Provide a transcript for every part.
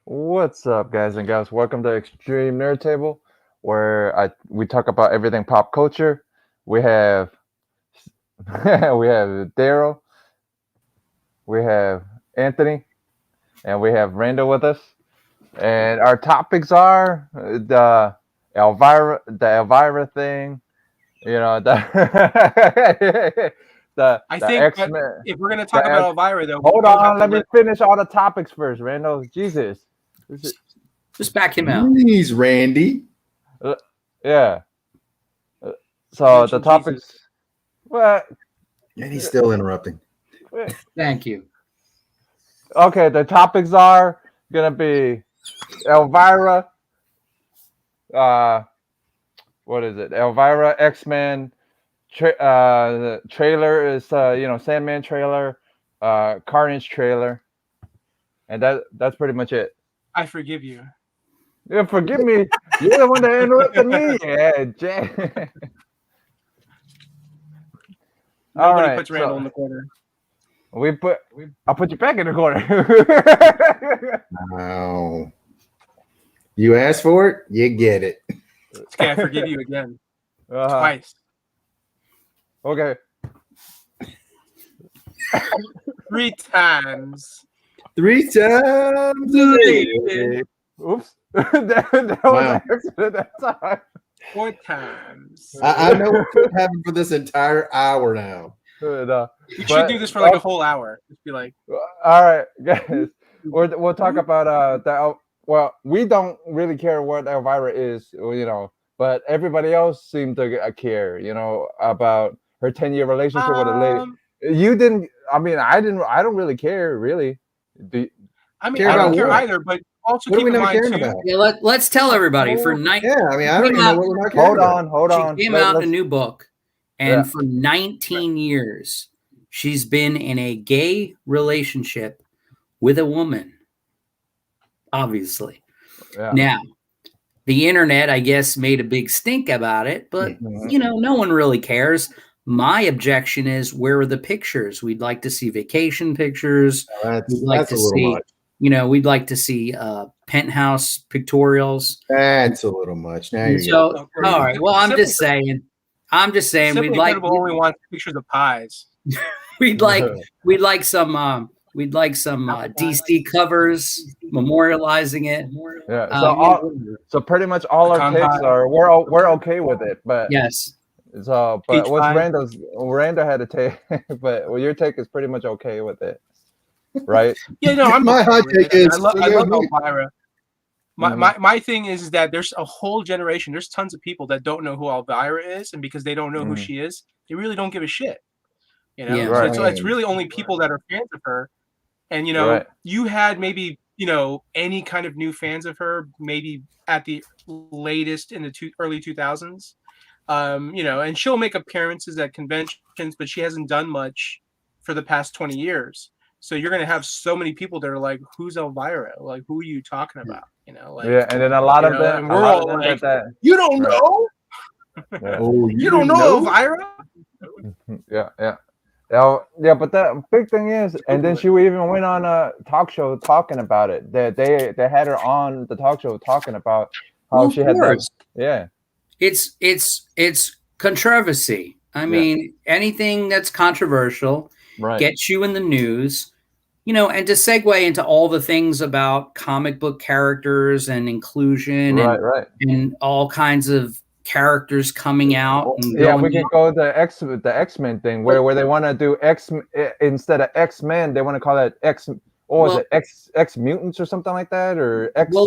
What's up, guys and gals? Welcome to Extreme Nerd Table, where we talk about everything pop culture. We have we have Daryl, we have Anthony, and we have Randall with us. And our topics are the Elvira thing. You know I the think X Men. if we're going to talk about Elvira, though, Hold on, let me finish all the topics first, Randall. Jesus. Just back him out. Please, Randy. Yeah. So the topics. Jesus. Well, And he's still interrupting. Thank you. okay. The topics are gonna be Elvira. What is it? Elvira, X-Men. The trailer is Sandman trailer, Carnage trailer, and that's pretty much it. I forgive you. Yeah, forgive me. You're the one that interrupted me. Yeah, Jay. Nobody puts Randall in the corner. I'll put you back in the corner. Wow. You asked for it, you get it. Okay, I forgive you again. Twice. Okay. 3 times. 3 times a day. Oops. that was an accident that time. 4 times. I know what could happen for this entire hour now. We should do this for like a whole hour. Just be like, all right, guys. We'll talk about well, we don't really care what Elvira is, but everybody else seemed to care, about her 10-year relationship with a lady. You didn't. I mean, I didn't. I don't really care, really. I don't care either, but also keep in mind too. Yeah, let's tell everybody for 19. Yeah, I mean, I don't even know what we're not caring about. Hold on. She came out in a new book, and for 19 years, she's been in a gay relationship with a woman. Obviously, now the internet, I guess, made a big stink about it, but no one really cares. My objection is, where are the pictures? We'd like to see vacation pictures. We'd like to see, we'd like to see penthouse pictorials. That's a little much. Now you're all right. Well, I'm just saying. We'd like only want pictures of pies. we'd like some DC covers memorializing it. Yeah. So pretty much all our picks are we're okay with it, but yes. So, but what's Randall had to take, but your take is pretty much okay with it, right? Yeah, no, my hot take is I love Elvira. My thing is that there's a whole generation. There's tons of people that don't know who Elvira is, and because they don't know who she is, they really don't give a shit. So it's really only people that are fans of her, and you had maybe any kind of new fans of her, maybe at the latest in the early 2000s. And she'll make appearances at conventions, but she hasn't done much for the past 20 years. So you're going to have so many people that are like, who's Elvira? Like, who are you talking about? And then a lot of them, we're all like, you don't know? Oh, you don't know Elvira? Yeah. But the big thing is, and then she even went on a talk show talking about it. They had her on the talk show talking about how she had those. Yeah. It's controversy. I mean, anything that's controversial gets you in the news, and to segue into all the things about comic book characters and inclusion and all kinds of characters coming out. And we can go the X-Men thing where they want to do X instead of X-Men, they want to call it X, or is it X Mutants or something like that, or X? Well,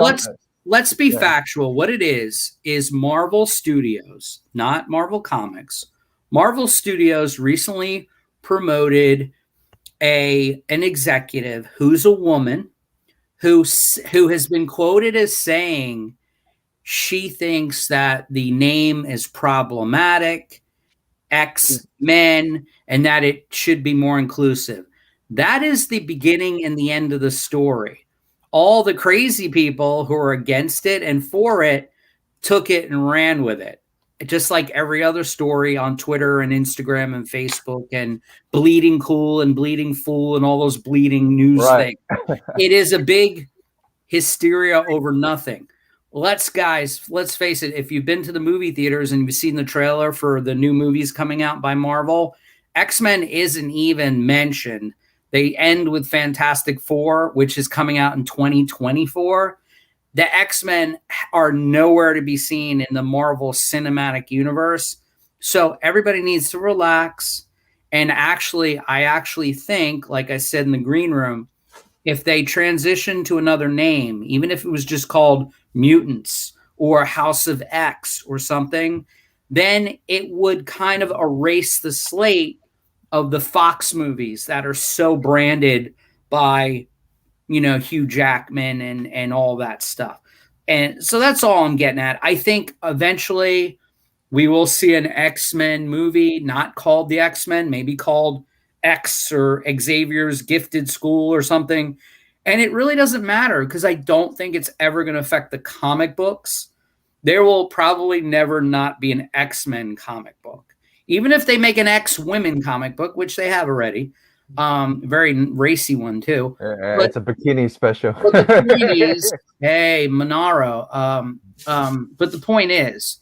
let's be factual. What it is Marvel Studios, not Marvel Comics. Marvel Studios recently promoted an executive who's a woman who has been quoted as saying she thinks that the name is problematic, X-Men, and that it should be more inclusive. That is the beginning and the end of the story. All the crazy people who are against it and for it took it and ran with it. Just like every other story on Twitter and Instagram and Facebook and Bleeding Cool and Bleeding Fool and all those bleeding news things. It is a big hysteria over nothing. Let's face it. If you've been to the movie theaters and you've seen the trailer for the new movies coming out by Marvel, X-Men isn't even mentioned. They end with Fantastic Four, which is coming out in 2024. The X-Men are nowhere to be seen in the Marvel Cinematic Universe. So everybody needs to relax. And I actually think, like I said in the green room, if they transition to another name, even if it was just called Mutants or House of X or something, then it would kind of erase the slate of the Fox movies that are so branded by, Hugh Jackman and all that stuff. And so that's all I'm getting at. I think eventually we will see an X-Men movie, not called the X-Men, maybe called X or Xavier's Gifted School or something. And it really doesn't matter because I don't think it's ever going to affect the comic books. There will probably never not be an X-Men comic book. Even if they make an X-Women comic book, which they have already, very racy one too. It's a bikini special. But the point is, hey, Monaro. But the point is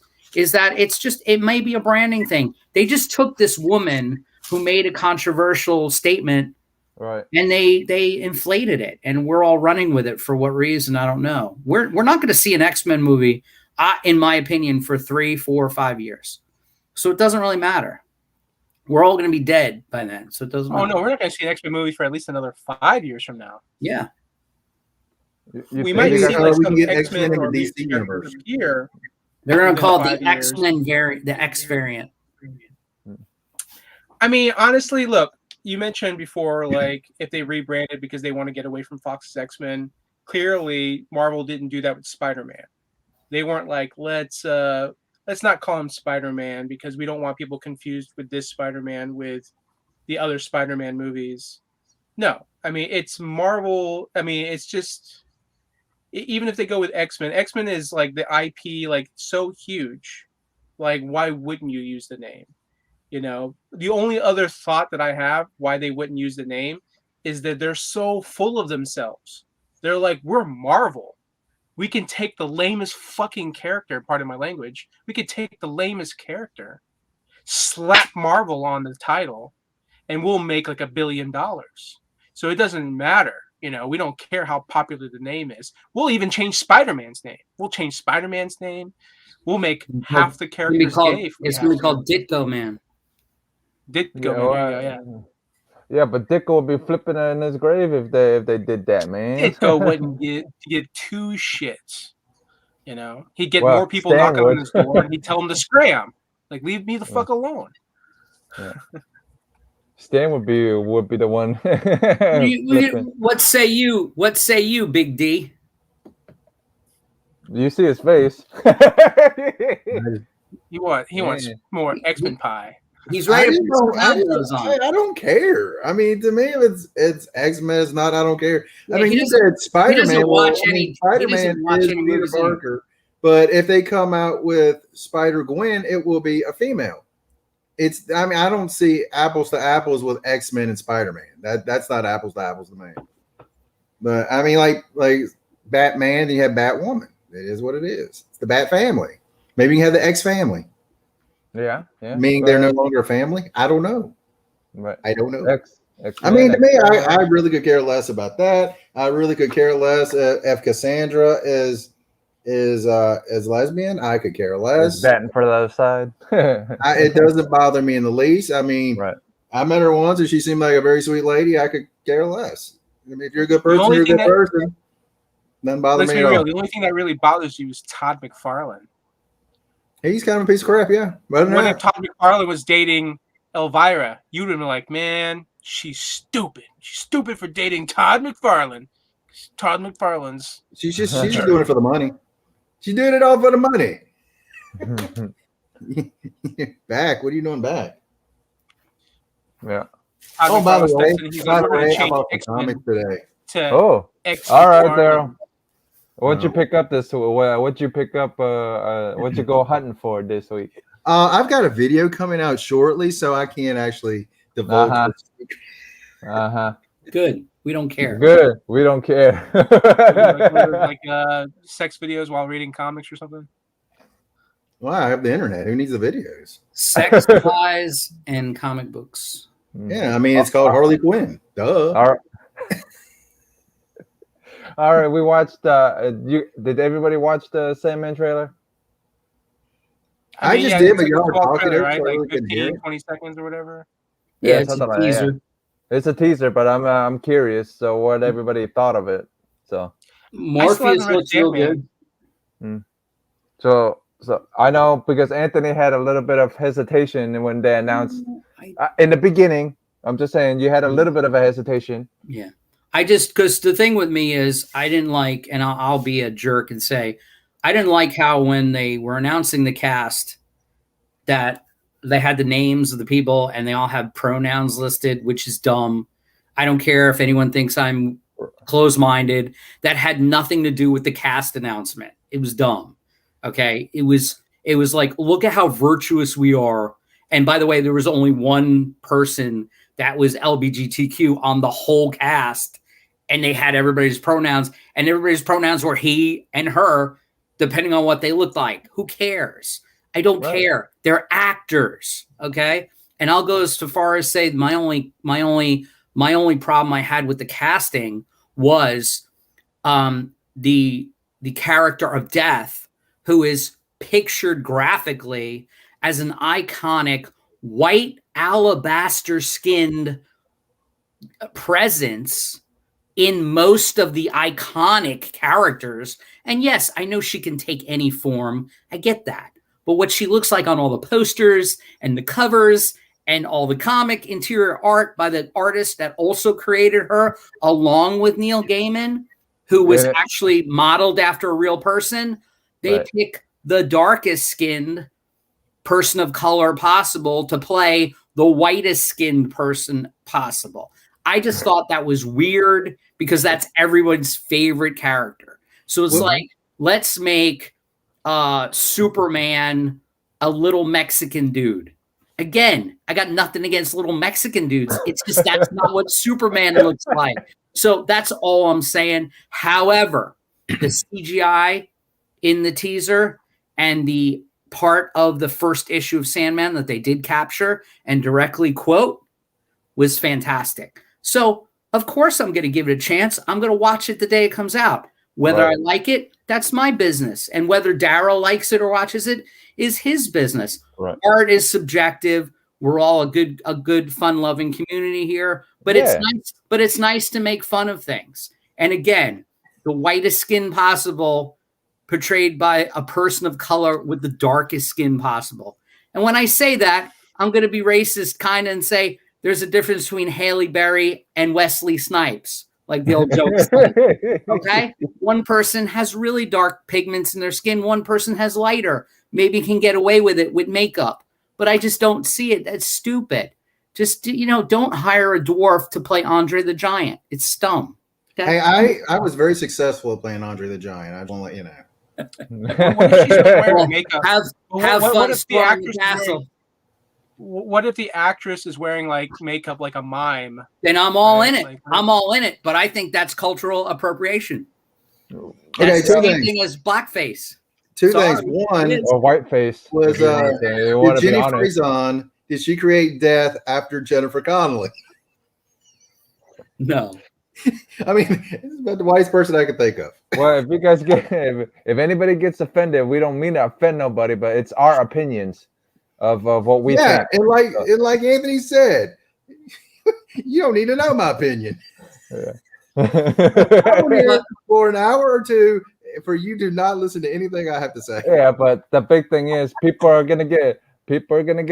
that it may be a branding thing. They just took this woman who made a controversial statement, right? And they inflated it, and we're all running with it for what reason? I don't know. We're not going to see an X-Men movie, in my opinion, for 3, 4, 5 years. So it doesn't really matter. We're all going to be dead by then, so it doesn't matter. Oh, no, we're not going to see an X-Men movie for at least another 5 years from now. Yeah. We might see like some X-Men or DC universe here. They're going to call it the X-Men variant, the X variant. I mean, honestly, look, you mentioned before, like, if they rebranded because they want to get away from Fox's X-Men, clearly Marvel didn't do that with Spider-Man. They weren't like, let's not call him Spider-Man because we don't want people confused with this Spider-Man with the other Spider-Man movies. No, I mean, it's Marvel. I mean, it's just, even if they go with X-Men, X-Men is like the IP, like so huge. Like, why wouldn't you use the name? The only other thought that I have why they wouldn't use the name is that they're so full of themselves. They're like, we're Marvel. We can take the lamest fucking character, pardon my language. We could take the lamest character, slap Marvel on the title, and we'll make like $1 billion. So it doesn't matter. We don't care how popular the name is. We'll even change Spider-Man's name. We'll change Spider-Man's name. We'll make half the characters gay. It's going to be called Ditko Man. Ditko Man, yeah, but Ditko would be flipping in his grave if they did that, man. Ditko wouldn't get two shits. He'd get more people knocking on his door, and he'd tell them to scram. Like, leave me the fuck alone. Yeah. Stan would be the one. What say you? What say you, Big D? You see his face. He wants more X-Men pie. He's right. I don't care. I mean, to me, it's X-Men. It's not. I don't care. I mean, you said Spider-Man. Spider-Man is Peter Parker. But if they come out with Spider-Gwen, it will be a female. I mean, I don't see apples to apples with X-Men and Spider-Man. That's not apples to apples to me. But I mean, like Batman, you have Batwoman. It is what it is. It's the Bat family. Maybe you have the X family. Yeah. Meaning they're no longer a family? I don't know. Right. I don't know. I mean, to me, I really could care less about that. I really could care less if Cassandra is lesbian. I could care less. Batting for the other side. It doesn't bother me in the least. I mean, I met her once and she seemed like a very sweet lady. I could care less. I mean, if you're a good person, you're a good person. Doesn't bother me at all. The only thing that really bothers you is Todd McFarlane. He's kind of a piece of crap, yeah. But when Todd McFarlane was dating Elvira, you would have been like, man, she's stupid. She's stupid for dating Todd McFarlane. Todd McFarlane's. She's just doing it for the money. She's doing it all for the money. Back. What are you doing back? Yeah. Oh, by the way, how about the comic today? All right, Daryl. What'd you pick up this week? What'd you pick up? What'd you go hunting for this week? I've got a video coming out shortly, so I can't actually divulge. Good. We don't care. Good. We don't care. like sex videos while reading comics or something. Well, I have the internet. Who needs the videos? Sex, lies, and comic books. Yeah, I mean, it's called Harley Quinn. Duh. All right, we watched. Did everybody watch the Sandman trailer? I just did, but you're talking trailer, right? Like 15, 20 seconds or whatever. Yeah, it's a teaser. Yeah. It's a teaser, but I'm curious. So, what everybody thought of it? So, Morpheus looks real good. So I know because Anthony had a little bit of hesitation when they announced in the beginning. I'm just saying you had a little bit of a hesitation. Yeah. Because the thing with me is I didn't like, and I'll be a jerk and say, I didn't like how when they were announcing the cast that they had the names of the people and they all have pronouns listed, which is dumb. I don't care if anyone thinks I'm closed-minded. That had nothing to do with the cast announcement. It was dumb. Okay. It was like, look at how virtuous we are. And by the way, there was only one person that was LGBTQ on the whole cast. And they had everybody's pronouns, and everybody's pronouns were he and her, depending on what they looked like. Who cares? I don't care. They're actors, okay? And I'll go as far as say my only problem I had with the casting was the character of Death, who is pictured graphically as an iconic white alabaster skinned presence in most of the iconic characters. And yes, I know she can take any form. I get that. But what she looks like on all the posters and the covers and all the comic interior art by the artist that also created her, along with Neil Gaiman, who was actually modeled after a real person, they pick the darkest skinned person of color possible to play the whitest skinned person possible. I just thought that was weird because that's everyone's favorite character. So it's like, let's make Superman a little Mexican dude. Again, I got nothing against little Mexican dudes. It's just that's not what Superman looks like. So that's all I'm saying. However, the CGI in the teaser and the part of the first issue of Sandman that they did capture and directly quote was fantastic. So, of course, I'm going to give it a chance. I'm going to watch it the day it comes out. Whether I like it, that's my business. And whether Daryl likes it or watches it is his business. Right. Art is subjective. We're all a good, fun-loving community here. But it's nice. But it's nice to make fun of things. And again, the whitest skin possible, portrayed by a person of color with the darkest skin possible. And when I say that, I'm going to be racist kind of and say there's a difference between Halle Berry and Wesley Snipes, like the old jokes. Okay? One person has really dark pigments in their skin. One person has lighter. Maybe can get away with it with makeup. But I just don't see it. That's stupid. Just, don't hire a dwarf to play Andre the Giant. It's dumb. Hey, I was very successful at playing Andre the Giant. I just want to let you know. What if she's wearing makeup? Have fun storming the castle. What if the actress is wearing like makeup like a mime? Then I'm all in it. Like, I'm all in it. But I think that's cultural appropriation. That's the same thing as blackface. Two things. One, or whiteface was did Jenny Frison, did she create Death after Jennifer Connelly? No. I mean, it's about the whitest person I could think of. Well, if you guys if anybody gets offended, we don't mean to offend nobody, but it's our opinions of what we think. And like Anthony said, you don't need to know my opinion. Yeah. I'm here for an hour or two for you to not listen to anything I have to say. Yeah, but the big thing is people are gonna get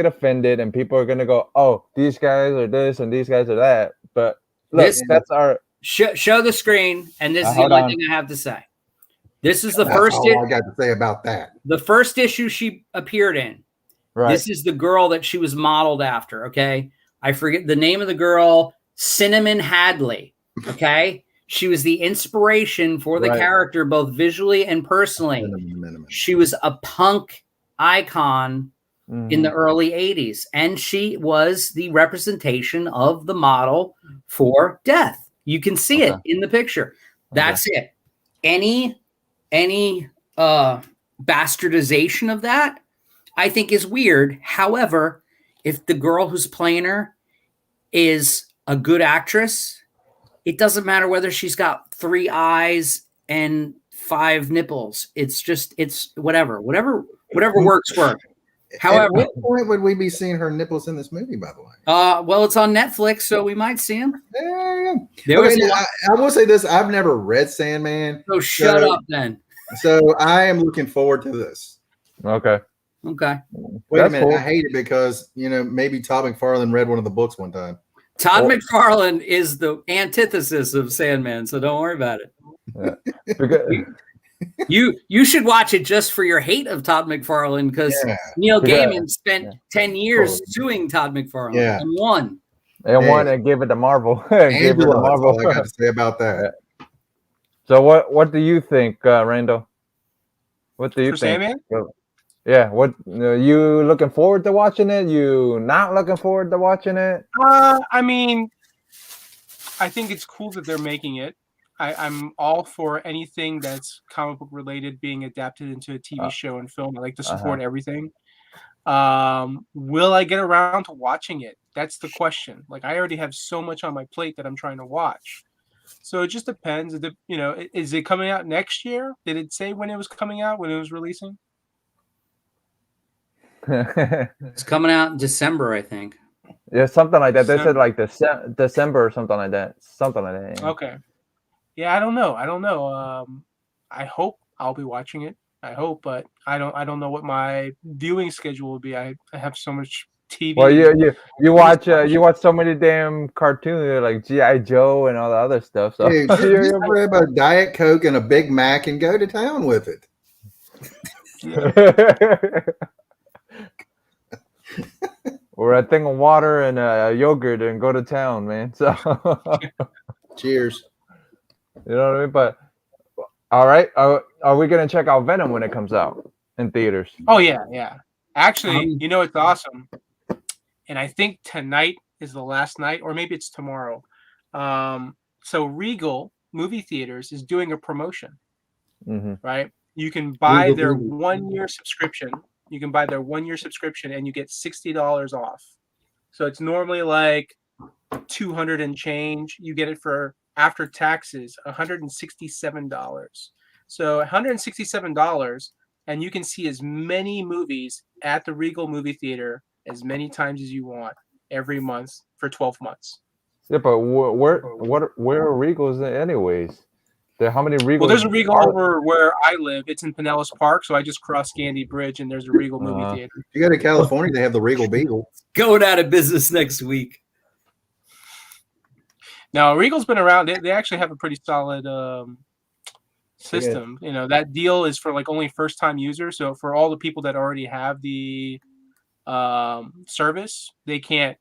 offended, and people are gonna go, "Oh, these guys are this and these guys are that." But look, that's our. Show the screen, and this is the only thing I have to say. This is the first. All I got to say about that. The first issue she appeared in. Right. This is the girl that she was modeled after. Okay, I forget the name of the girl. Cinnamon Hadley. Okay, she was the inspiration for the character, both visually and personally. She was a punk icon in the early 80s, and she was the representation of the model for Death. You can see it in the picture. That's it. Any bastardization of that, I think, is weird. However, if the girl who's playing her is a good actress, it doesn't matter whether she's got 3 eyes and 5 nipples. It's whatever works for her. However, at what point would we be seeing her nipples in this movie, by the way? Well, it's on Netflix, so we might see them. I will say this. I've never read Sandman. So shut up then. So I am looking forward to this. Okay. Wait a minute. Cool. I hate it because, maybe Todd McFarlane read one of the books one time. Todd McFarlane is the antithesis of Sandman, so don't worry about it. Yeah. You should watch it just for your hate of Todd McFarlane, because Neil Gaiman spent 10 years suing Todd McFarlane and won. And won and gave it to Marvel. Gave it to Marvel. That's all I got to say about that. So what do you think, Randall? What do you think? Sandman? Yeah, you looking forward to watching it? You not looking forward to watching it? I mean, I think it's cool that they're making it. I'm all for anything that's comic book related being adapted into a TV show and film. I like to support everything. Will I get around to watching it? That's the question. Like, I already have so much on my plate that I'm trying to watch. So it just depends. Is it coming out next year? Did it say when it was coming out, when it was releasing? It's coming out in December, I think. Yeah, something like that. They said like December or something like that. Yeah. Okay. Yeah, I don't know. I hope I'll be watching it. I hope, but I don't know what my viewing schedule will be. I have so much TV. Well, you watch so many damn cartoons like G.I. Joe and all the other stuff. So dude, just grab a Diet Coke and a Big Mac and go to town with it. Or a thing of water and a yogurt and go to town, man. So cheers. You know what I mean? But all right, are we gonna check out Venom when it comes out in theaters? Oh yeah. Actually, it's awesome, and I think tonight is the last night, or maybe it's tomorrow. So Regal movie theaters is doing a promotion, right? You can buy their 1-year subscription. You can buy their 1-year subscription, and you get $60 off. So it's normally like $200 and change. You get it for, after taxes, $167. So $167, and you can see as many movies at the Regal movie theater as many times as you want every month for 12 months. Yeah, but where are Regals anyways? How many Regals? Well, there's a Regal over where I live. It's in Pinellas Park, so I just crossed Gandy Bridge, and there's a Regal movie theater. If you go to California, they have the Regal Beagle. Going out of business next week. Now, Regal's been around. They actually have a pretty solid system. That deal is for like only first-time users. So for all the people that already have the service, they can't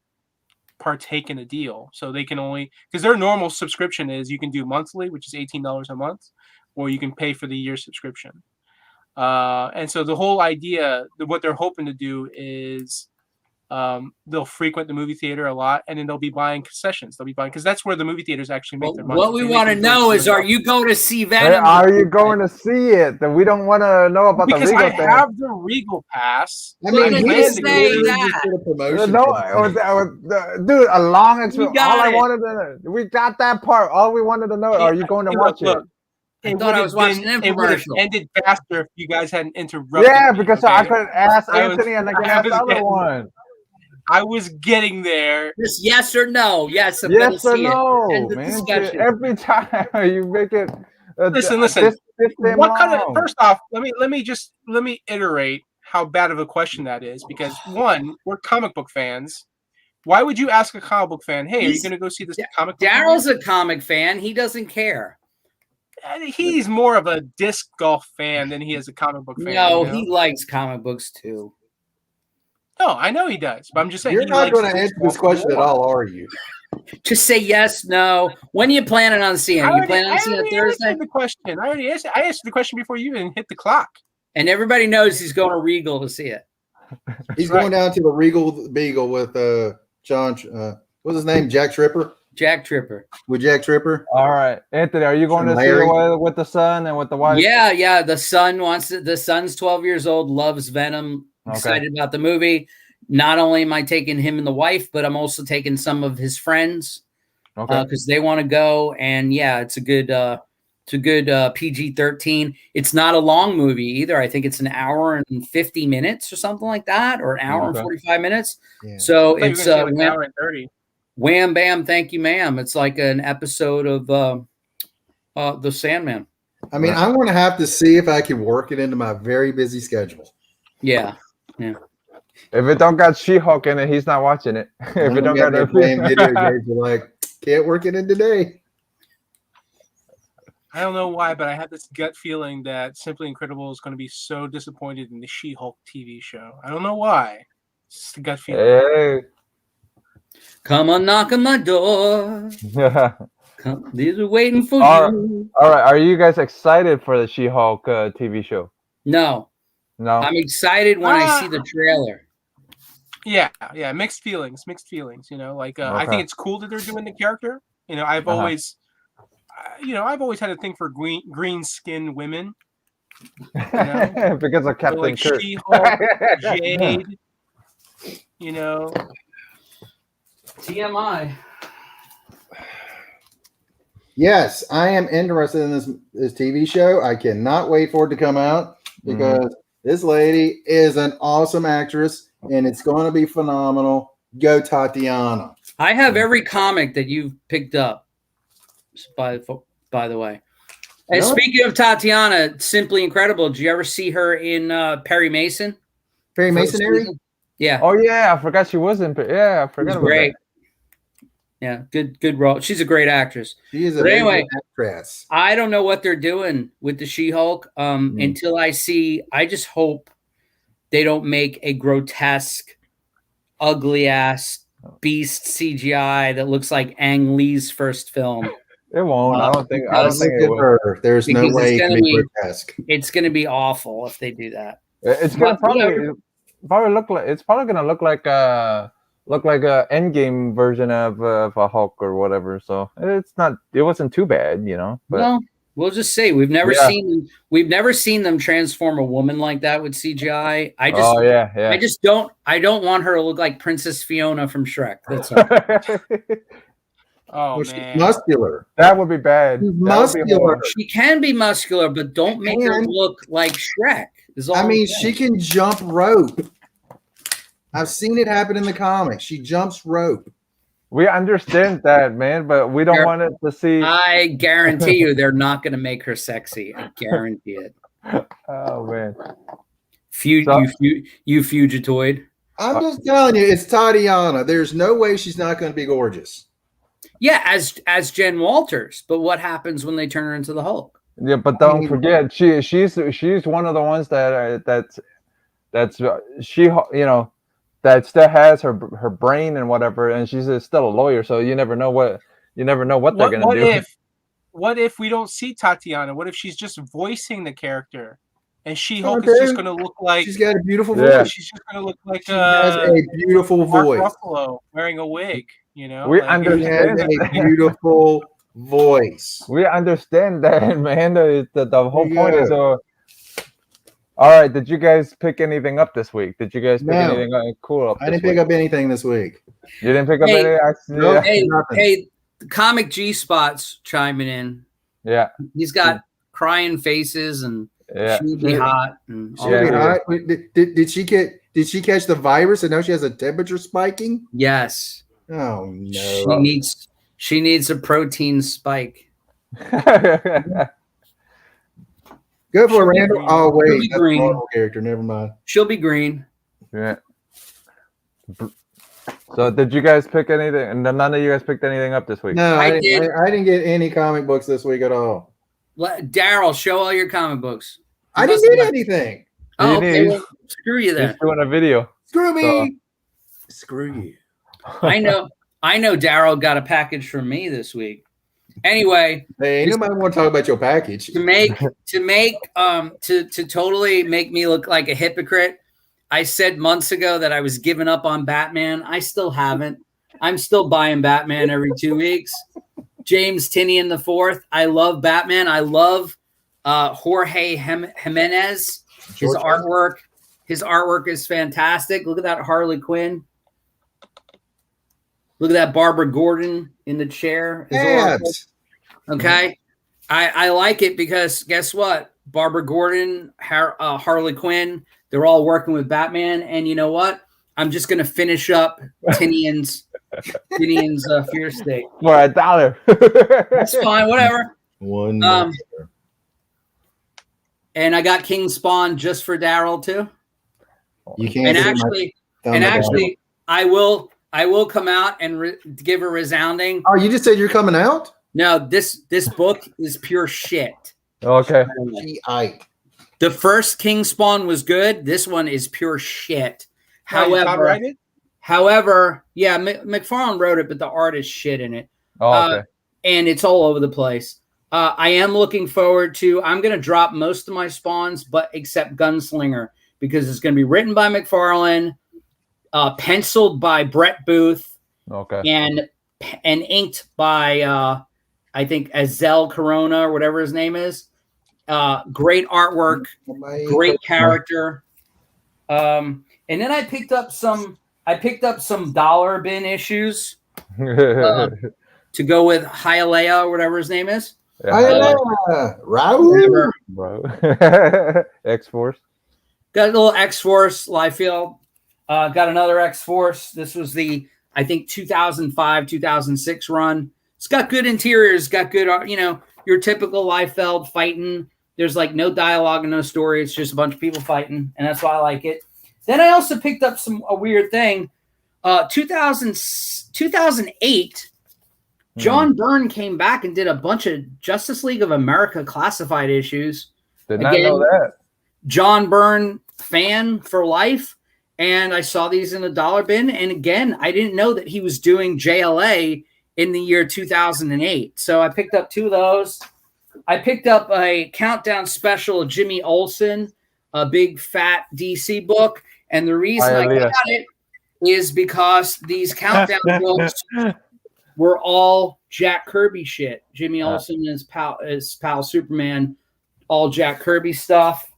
partake in a deal. So they can only, because their normal subscription is you can do monthly, which is $18 a month, or you can pay for the year subscription. And so the whole idea, what they're hoping to do is they'll frequent the movie theater a lot, and then they'll be buying concessions. They'll be buying, because that's where the movie theaters actually make their money. What we want to know is, are you going to see Venom? Are you going to see it? That we don't want to know about because the Regal thing. Because I have the Regal pass. I mean, you say that. Dude, a long experience. All I wanted to know, we got that part. All we wanted to know, are you going to watch it? I thought I was watching an infomercial. It would have ended faster if you guys hadn't interrupted. Yeah, because I could ask Anthony and I could ask the other one. I was getting there. Just yes or no. Yes or no, man. Every time you make it. Listen. What kind of? First off, let me iterate how bad of a question that is, because one, we're comic book fans. Why would you ask a comic book fan, "Hey, are you going to go see this comic book?" Daryl's a comic fan. He doesn't care. He's more of a disc golf fan than he is a comic book fan. No, he likes comic books too. No, I know he does, but I'm just saying. You're not going to answer this question at all, are you? Just say yes, no. When are you planning on seeing it? You planning on seeing it Thursday? I already answered the question before you even hit the clock. And everybody knows he's going to Regal to see it. He's going down to the Regal Beagle with John. What's his name? Jack Tripper. Jack Tripper. With Jack Tripper. All right, Anthony, are you going to see it with the son and with the wife? Yeah. The son wants it. The son's 12 years old, loves Venom. Excited about the movie. Not only am I taking him and the wife, but I'm also taking some of his friends because they want to go. And yeah, it's a good PG-13. It's not a long movie either. I think it's an hour and 50 minutes or something like that, or an hour and 45 minutes. Yeah. So it's an hour and 30. Wham bam, thank you, ma'am. It's like an episode of The Sandman. I mean, I'm going to have to see if I can work it into my very busy schedule. Yeah. If it don't got She-Hulk in it, he's not watching it. If it don't got that playing video games, you're like, can't work it in today. I don't know why, but I have this gut feeling that Simply Incredible is going to be so disappointed in the She-Hulk TV show. I don't know why. It's just a gut feeling. Hey. Come on, knock on my door. Come, these are waiting for you. All right. Are you guys excited for the She-Hulk TV show? No. I'm excited when I see the trailer. Yeah. Mixed feelings. You know, like I think it's cool that they're doing the character. You know, I've always had a thing for green-skinned women. You know? Because of Captain like Kirk. She-Hulk, Jade. You know. TMI. Yes, I am interested in this TV show. I cannot wait for it to come out because this lady is an awesome actress and it's going to be phenomenal. Go Tatiana. I have every comic that you've picked up, by the way. And speaking of Tatiana, Simply Incredible, did you ever see her in Perry Mason? Perry Masonry? Yeah. Oh, yeah. I forgot she was in. Yeah, I forgot about great. that. Yeah, good role. She's a great actress. She is a actress. I don't know what they're doing with the She-Hulk until I just hope they don't make a grotesque, ugly ass beast CGI that looks like Ang Lee's first film. It won't. I don't think it will. There's no way it can be grotesque. It's going to be awful if they do that. It's going to probably look like a Endgame version of a Hulk or whatever. So it wasn't too bad, you know. But well, we'll just say we've never seen them transform a woman like that with CGI. I don't want her to look like Princess Fiona from Shrek. That's all. Oh, she's man. muscular. That would be bad. She's muscular. She can be muscular, but don't make her look like Shrek. She can jump rope. I've seen it happen in the comics. She jumps rope. We understand that, man, but we don't want it to see. I guarantee you they're not going to make her sexy. I guarantee it. Oh, man. You fugitoid. I'm just telling you, it's Tatiana. There's no way she's not going to be gorgeous. Yeah, as Jen Walters. But what happens when they turn her into the Hulk? Yeah, but don't forget, she's one of the ones that still has her brain and whatever, and she's still a lawyer, so you never know what they're gonna do. What if we don't see Tatiana? What if she's just voicing the character, and She-Hulk is just gonna look like she's got a beautiful voice? Yeah. She's just gonna look like she has a beautiful voice. Mark Ruffalo wearing a wig. You know, we understand a beautiful voice. We understand that, man. The whole point is. All right. Did you guys pick anything up this week? Did you guys pick anything cool up? I didn't pick up anything this week. You didn't pick up anything? Hey, Comic G Spot's chiming in. Yeah. He's got crying faces and she'll be hot. And hot. Did she catch the virus and now she has a temperature spiking? Yes. Oh no. She needs a protein spike. Go for it, Randall. Oh wait, that's a Marvel character. Never mind. She'll be green. Yeah. So did you guys pick anything? And none of you guys picked anything up this week? No, I didn't get any comic books this week at all. Daryl, show all your comic books. I didn't get anything. Oh, okay. Well, screw you then. He's doing a video. Screw me. Screw you. I know Daryl got a package from me this week. Anyway, hey, nobody want to talk about your package. To totally make me look like a hypocrite. I said months ago that I was giving up on Batman. I still haven't. I'm still buying Batman every 2 weeks. James Tinian IV. I love Batman. I love Jorge Jimenez. His artwork is fantastic. Look at that Harley Quinn. Look at that Barbara Gordon in the chair. Okay. I like it because guess what? Barbara Gordon, Harley Quinn, they're all working with Batman. And you know what? I'm just going to finish up Tinian's Fear State. For $1. That's fine. Whatever. $1. And I got King Spawn just for Daryl too. You can't. And actually, I will come out and give a resounding. Oh, you just said you're coming out? No, this book is pure shit. Okay. The first King Spawn was good. This one is pure shit. However, yeah, McFarlane wrote it, but the art is shit in it. Oh, okay. And it's all over the place. I am looking forward to. I'm going to drop most of my spawns, but except Gunslinger, because it's going to be written by McFarlane, penciled by Brett Booth, and inked by I think Azel Corona or whatever his name is. Great artwork, great character. And then I picked up some dollar bin issues to go with Hialeah or whatever his name is. Raul, bro. X-Force. Got a little X-Force Liefeld. Got another X-Force. This was the, I think, 2005, 2006 run. It's got good interiors. Got good, your typical Liefeld fighting. There's like no dialogue and no story. It's just a bunch of people fighting, and that's why I like it. Then I also picked up a weird thing. 2008, John Byrne came back and did a bunch of Justice League of America classified issues. Did not know that. John Byrne fan for life. And I saw these in a dollar bin. And again, I didn't know that he was doing JLA in the year 2008. So I picked up 2 of those. I picked up a countdown special of Jimmy Olsen, a big fat DC book. And the reason I got it is because these countdown books were all Jack Kirby shit. Jimmy Olsen and his pal Superman, all Jack Kirby stuff.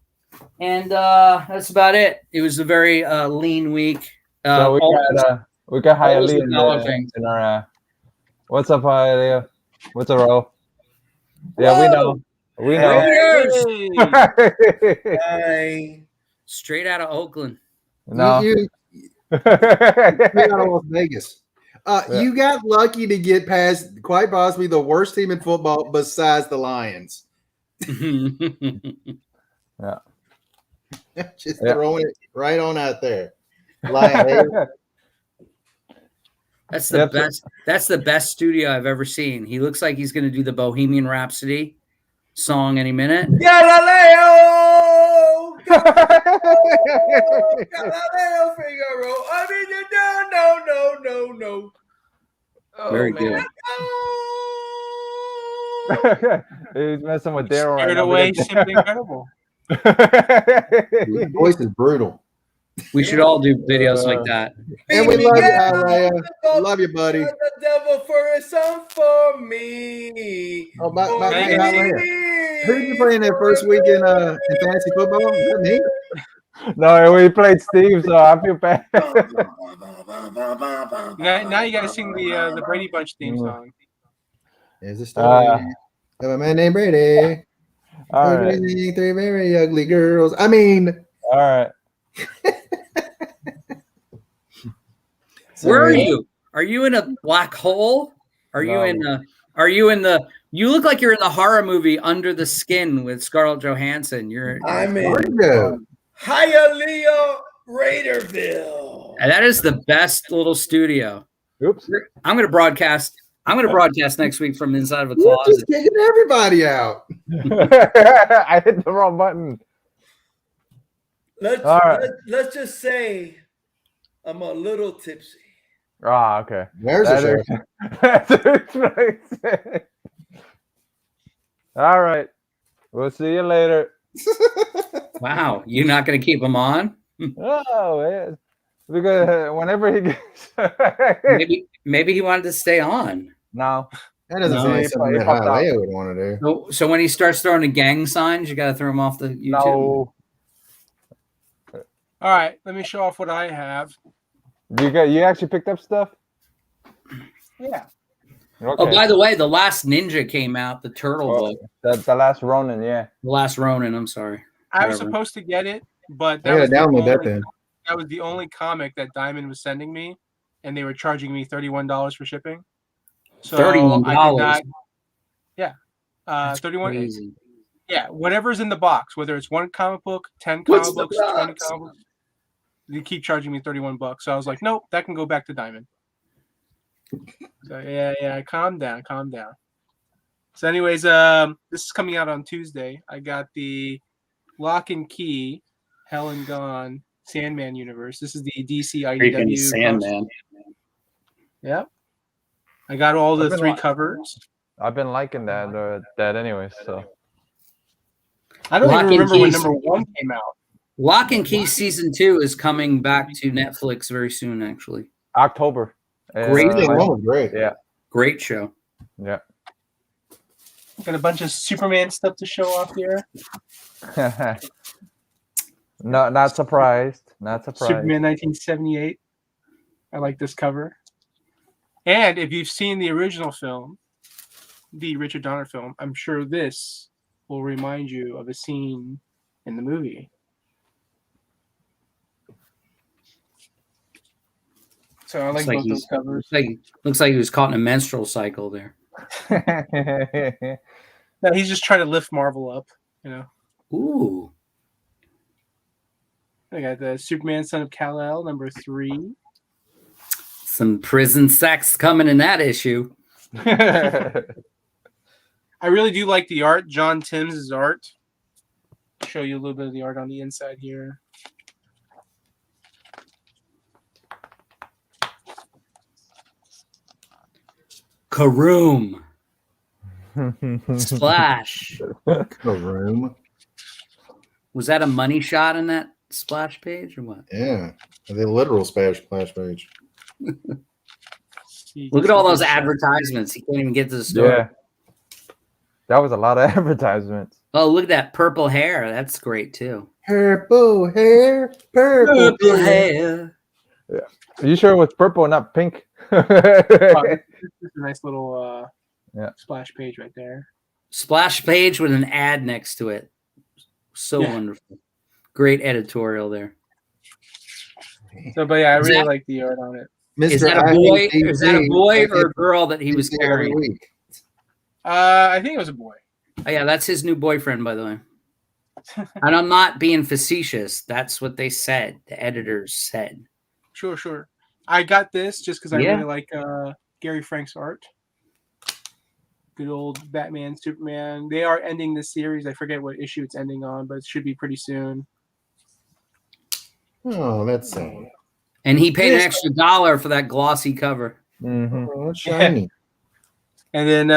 And that's about it. It was a very lean week. So we got Hialeah in our what's up, Hialeah? What's a roll? Yeah, we know. Hi. Straight out of Oakland. No. You out of Las Vegas. You got lucky to get past quite possibly the worst team in football besides the Lions. Yeah. Just throwing it right on out there. Lions. That's the best. That's the best studio I've ever seen. He looks like he's going to do the Bohemian Rhapsody song any minute. Galileo! Galileo Figaro! I mean, no. Very good. He's messing with Daryl right now. Away, simply incredible. His voice is brutal. We should all do videos like that. And we love you, Hialeah. Love you, buddy. The devil for a song for me. Oh, by Hialeah. Who did you play in that first week in fantasy football? Was that me? No, we played Steve, so I feel bad. Now you got to sing the Brady Bunch theme song. There's a story of a man named Brady. All right. Three very ugly girls. I mean, all right. Where are you? Are you in a black hole? Are you in the you look like you're in the horror movie Under the Skin with Scarlett Johansson. I'm in Hialeah, Raiderville. And that is the best little studio. Oops. I'm going to broadcast next week from inside of a closet. Just kicking everybody out. I hit the wrong button. Let's just say I'm a little tipsy. Ah, okay. There's a show. All right. We'll see you later. Wow. You're not going to keep him on? Oh, man. Because whenever he gets... Maybe he wanted to stay on. No. That doesn't sound like something that Hialeah would want to do. So when he starts throwing the gang signs, you got to throw him off the YouTube. No. All right, let me show off what I have. You actually picked up stuff? Yeah. Okay. Oh, by the way, The Last Ninja came out, the turtle book. The Last Ronin, yeah. The Last Ronin, I'm sorry. I was supposed to get it, but that was the only comic that Diamond was sending me, and they were charging me $31 for shipping. So $31. Yeah. 31. Crazy. Yeah, whatever's in the box, whether it's one comic book, 10 comic books, 20 comic books, they keep charging me $31. So I was like, nope, that can go back to Diamond. So yeah, calm down. So anyways, this is coming out on Tuesday. I got the Lock and Key, Hell and Gone, Sandman universe. This is the DC IDW Sandman. Yep. I got all the 3 covers. I've been liking that anyway, so. I don't even remember when number 1 came out. Lock and Key season 2 is coming back to Netflix very soon, actually. October. Great. Yeah. Great show. Yeah. Got a bunch of Superman stuff to show off here. No, not surprised. Superman 1978. I like this cover. And if you've seen the original film, the Richard Donner film, I'm sure this will remind you of a scene in the movie. So I like both those covers. Looks like he was caught in a menstrual cycle there. No, he's just trying to lift Marvel up, you know. Ooh. I got the Superman Son of Kal-El, number 3. Some prison sex coming in that issue. I really do like the art. John Timms' art. Show you a little bit of the art on the inside here. Karoom. Splash. Karoom. Was that a money shot in that splash page or what? Yeah. The literal splash page. Look at all those advertisements. He can't even get to the store. Yeah. That was a lot of advertisements. Oh, look at that purple hair. That's great too. Purple hair. Purple hair. Yeah. Are you sure it was purple, not pink? This is a nice little splash page right there. Splash page with an ad next to it. So wonderful. Great editorial there. So, but yeah, I really like the art on it. Is that a boy? Is that a boy or a girl that he was carrying? I think it was a boy. Oh, yeah, that's his new boyfriend, by the way. And I'm not being facetious. That's what they said. The editors said. Sure. I got this just because I really like Gary Frank's art. Good old Batman, Superman. They are ending this series. I forget what issue it's ending on, but it should be pretty soon. Oh, that's sad. And he paid an extra $1 for that glossy cover. Mm-hmm. Oh, it's shiny. And then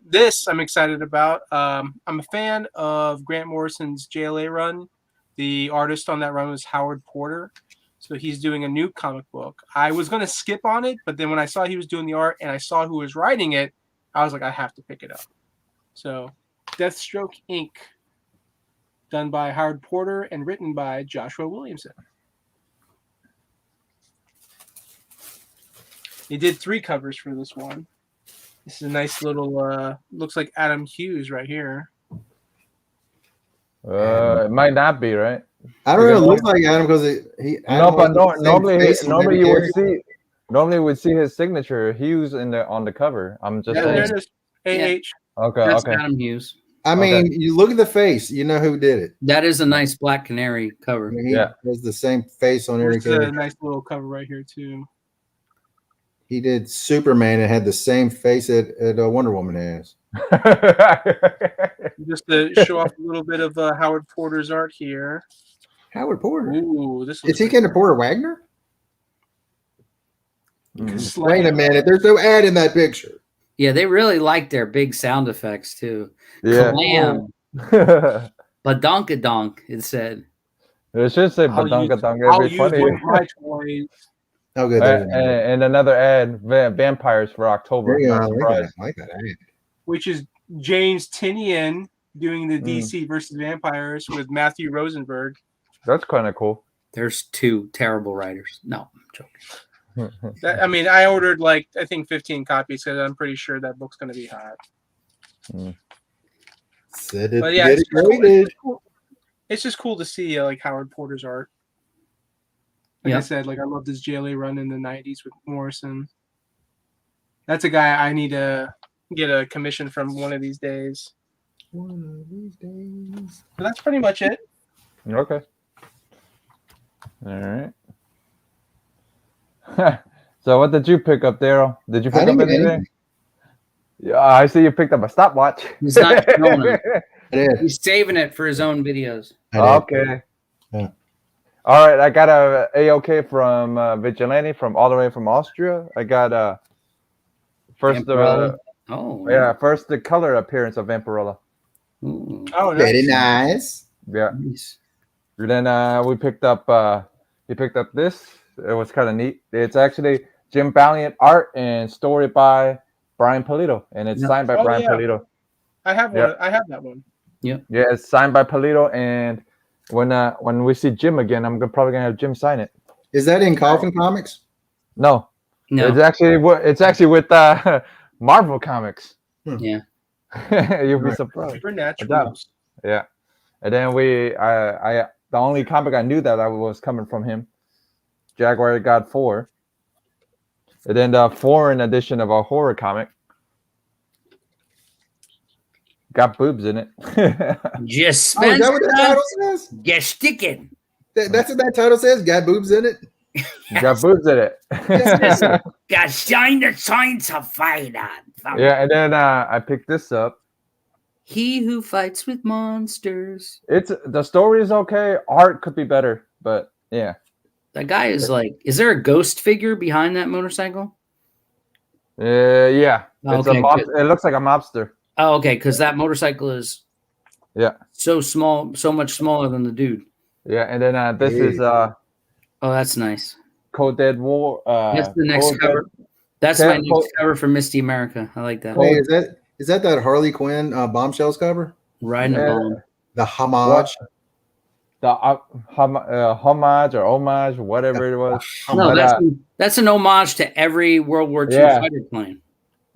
this I'm excited about. I'm a fan of Grant Morrison's JLA run. The artist on that run was Howard Porter. So he's doing a new comic book. I was going to skip on it, but then when I saw he was doing the art and I saw who was writing it, I was like, I have to pick it up. So Deathstroke Inc., done by Howard Porter and written by Joshua Williamson. They did 3 covers for this one. This is a nice little, looks like Adam Hughes right here. It might not be, right? I don't know. It looks like Adam because normally you would see his signature Hughes on the cover. I'm just saying. There it is. AH. Okay. That's Adam Hughes. I mean, you look at the face, you know who did it. That is a nice Black Canary cover. I mean, he has the same face on every cover. A nice little cover right here too. He did Superman and had the same face that Wonder Woman has. Just to show off a little bit of Howard Porter's art here. Howard Porter. Ooh, this is he getting a Porter Wagner? Mm-hmm. Wait a minute. There's no ad in that picture. Yeah, they really like their big sound effects too. Yeah. Clam. Badonkadonk, it said. It should say badonkadonk every 20 years. My toys. Oh, good. And another ad, vampires for October. I like that ad. Which is James Tynion doing the DC versus vampires with Matthew Rosenberg. That's kind of cool. There's 2 terrible writers. No, I'm joking. I ordered I think 15 copies because I'm pretty sure that book's going to be hot. Said it. But yeah, it's just cool to see Howard Porter's art. I said, I love this JLA run in the 90s with Morrison. That's a guy I need to get a commission from one of these days. One of these days. But that's pretty much it. Okay. All right. So what did you pick up, Daryl? Did you pick up anything? Yeah, I see you picked up a stopwatch. He's not showing it. He's saving it for his own videos. Okay. Yeah. All right, I got a AOK from Vigilante from all the way from Austria. I got first the first the color appearance of Barbarella. Ooh. Oh, very nice. Yeah. Nice. And then we picked up he picked up this. It was kind of neat. It's actually Jim Valiant art and story by Brian Palito, and it's signed by Brian Palito. I have one. I have that one. Yeah. Yeah, it's signed by Palito, and when we see Jim again, I'm probably gonna have Jim sign it. Is that in Coffin Comics? No. It's actually with Marvel Comics. Yeah. You'll be surprised. Supernatural. Yeah. And then I the only comic I knew that was coming from him, Jaguar God 4. And then the foreign edition of a horror comic. Got boobs in it. Just is that what the title says? Get sticking. That's what that title says? Got boobs in it? Got boobs in it. Got shine the signs of fight on. Yeah, and then I picked this up. He who fights with monsters. The story is okay. Art could be better, but yeah. That guy is is there a ghost figure behind that motorcycle? Yeah. It's it looks like a mobster. Oh, okay, because that motorcycle is so small, so much smaller than the dude. Yeah, and then this is oh, that's nice. Cold Dead War. That's the next cover. That's my next cover for Misty America. I like that. Hey, is that Harley Quinn Bombshells cover? Riding a bomb. The homage. The homage or homage, whatever it was. No, that's an homage to every World War II fighter plane.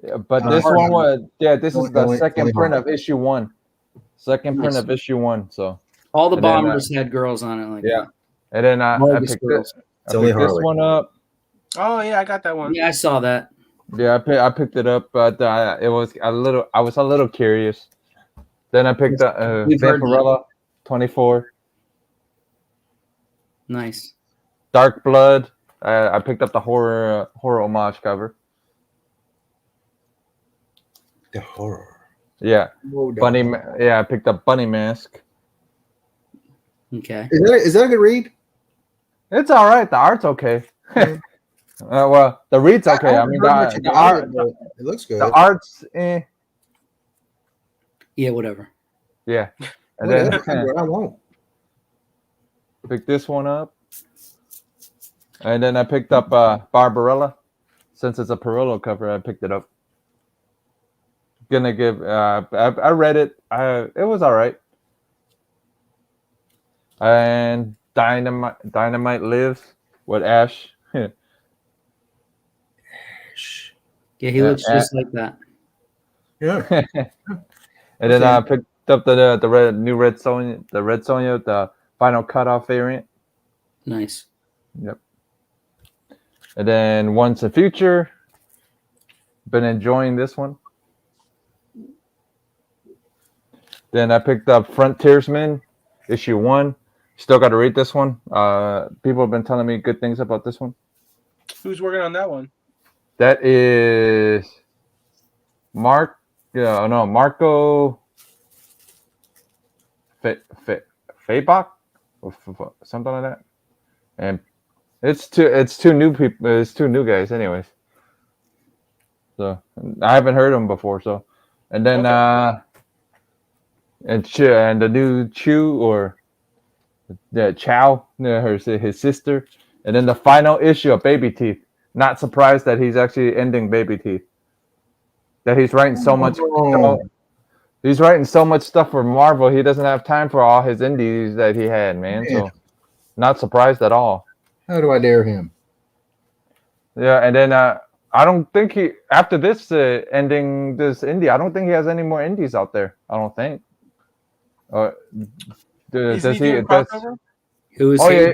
Yeah, but this one was this is the second print of issue 1. Second print of issue 1. So all the bombers had girls on it, that. And then I picked this one up. Oh yeah, I got that one. Yeah, I saw that. Yeah, I picked it up, but I was a little curious. Then I picked up Barbarella 24. Nice. Dark Blood. I picked up the horror homage cover. The horror. Yeah. Bunny. Yeah, I picked up Bunny Mask. Okay. Is that a good read? It's all right. The art's okay. Well, the read's okay. I mean, the art. It looks good. The art's. Yeah, whatever. Yeah. And then I won't. Pick this one up. And then I picked up Barbarella. Since it's a Perillo cover, I picked it up. Gonna give I read it. It was all right. And Dynamite Lives with Ash. Ash. Yeah, he looks just like that. Yeah. And then I picked up the new Red Sonja, the final cutoff variant. Nice. Yep. And then Once a Future. Been enjoying this one. Then I picked up Frontiersman, issue 1. Still got to read this one. People have been telling me good things about this one. Who's working on that one? That is Marco Fabach or something like that. And it's two new people. It's 2 new guys, anyways. So I haven't heard them before. So, and then and the new Chow, his sister, And then the final issue of Baby Teeth. Not surprised that he's actually ending Baby Teeth. That he's writing so much. He's writing so much stuff for Marvel. He doesn't have time for all his indies that he had, man. So, not surprised at all. How do I dare him? Yeah, and then I don't think he after this ending this indie. I don't think he has any more indies out there. I don't think. Does he? Who is he?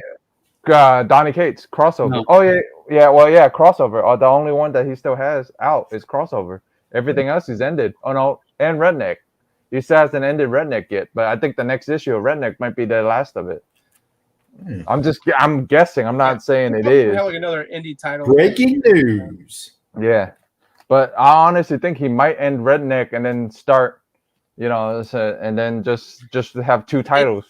Donny Cates crossover. No. Oh yeah, crossover. The only one that he still has out is crossover. Everything else is ended. Oh no, and Redneck. He still hasn't ended Redneck yet, but I think the next issue of Redneck might be the last of it. I'm guessing. I'm not saying it is. Like another indie title. Breaking news. Yeah, but I honestly think he might end Redneck and then start, and then just have two titles.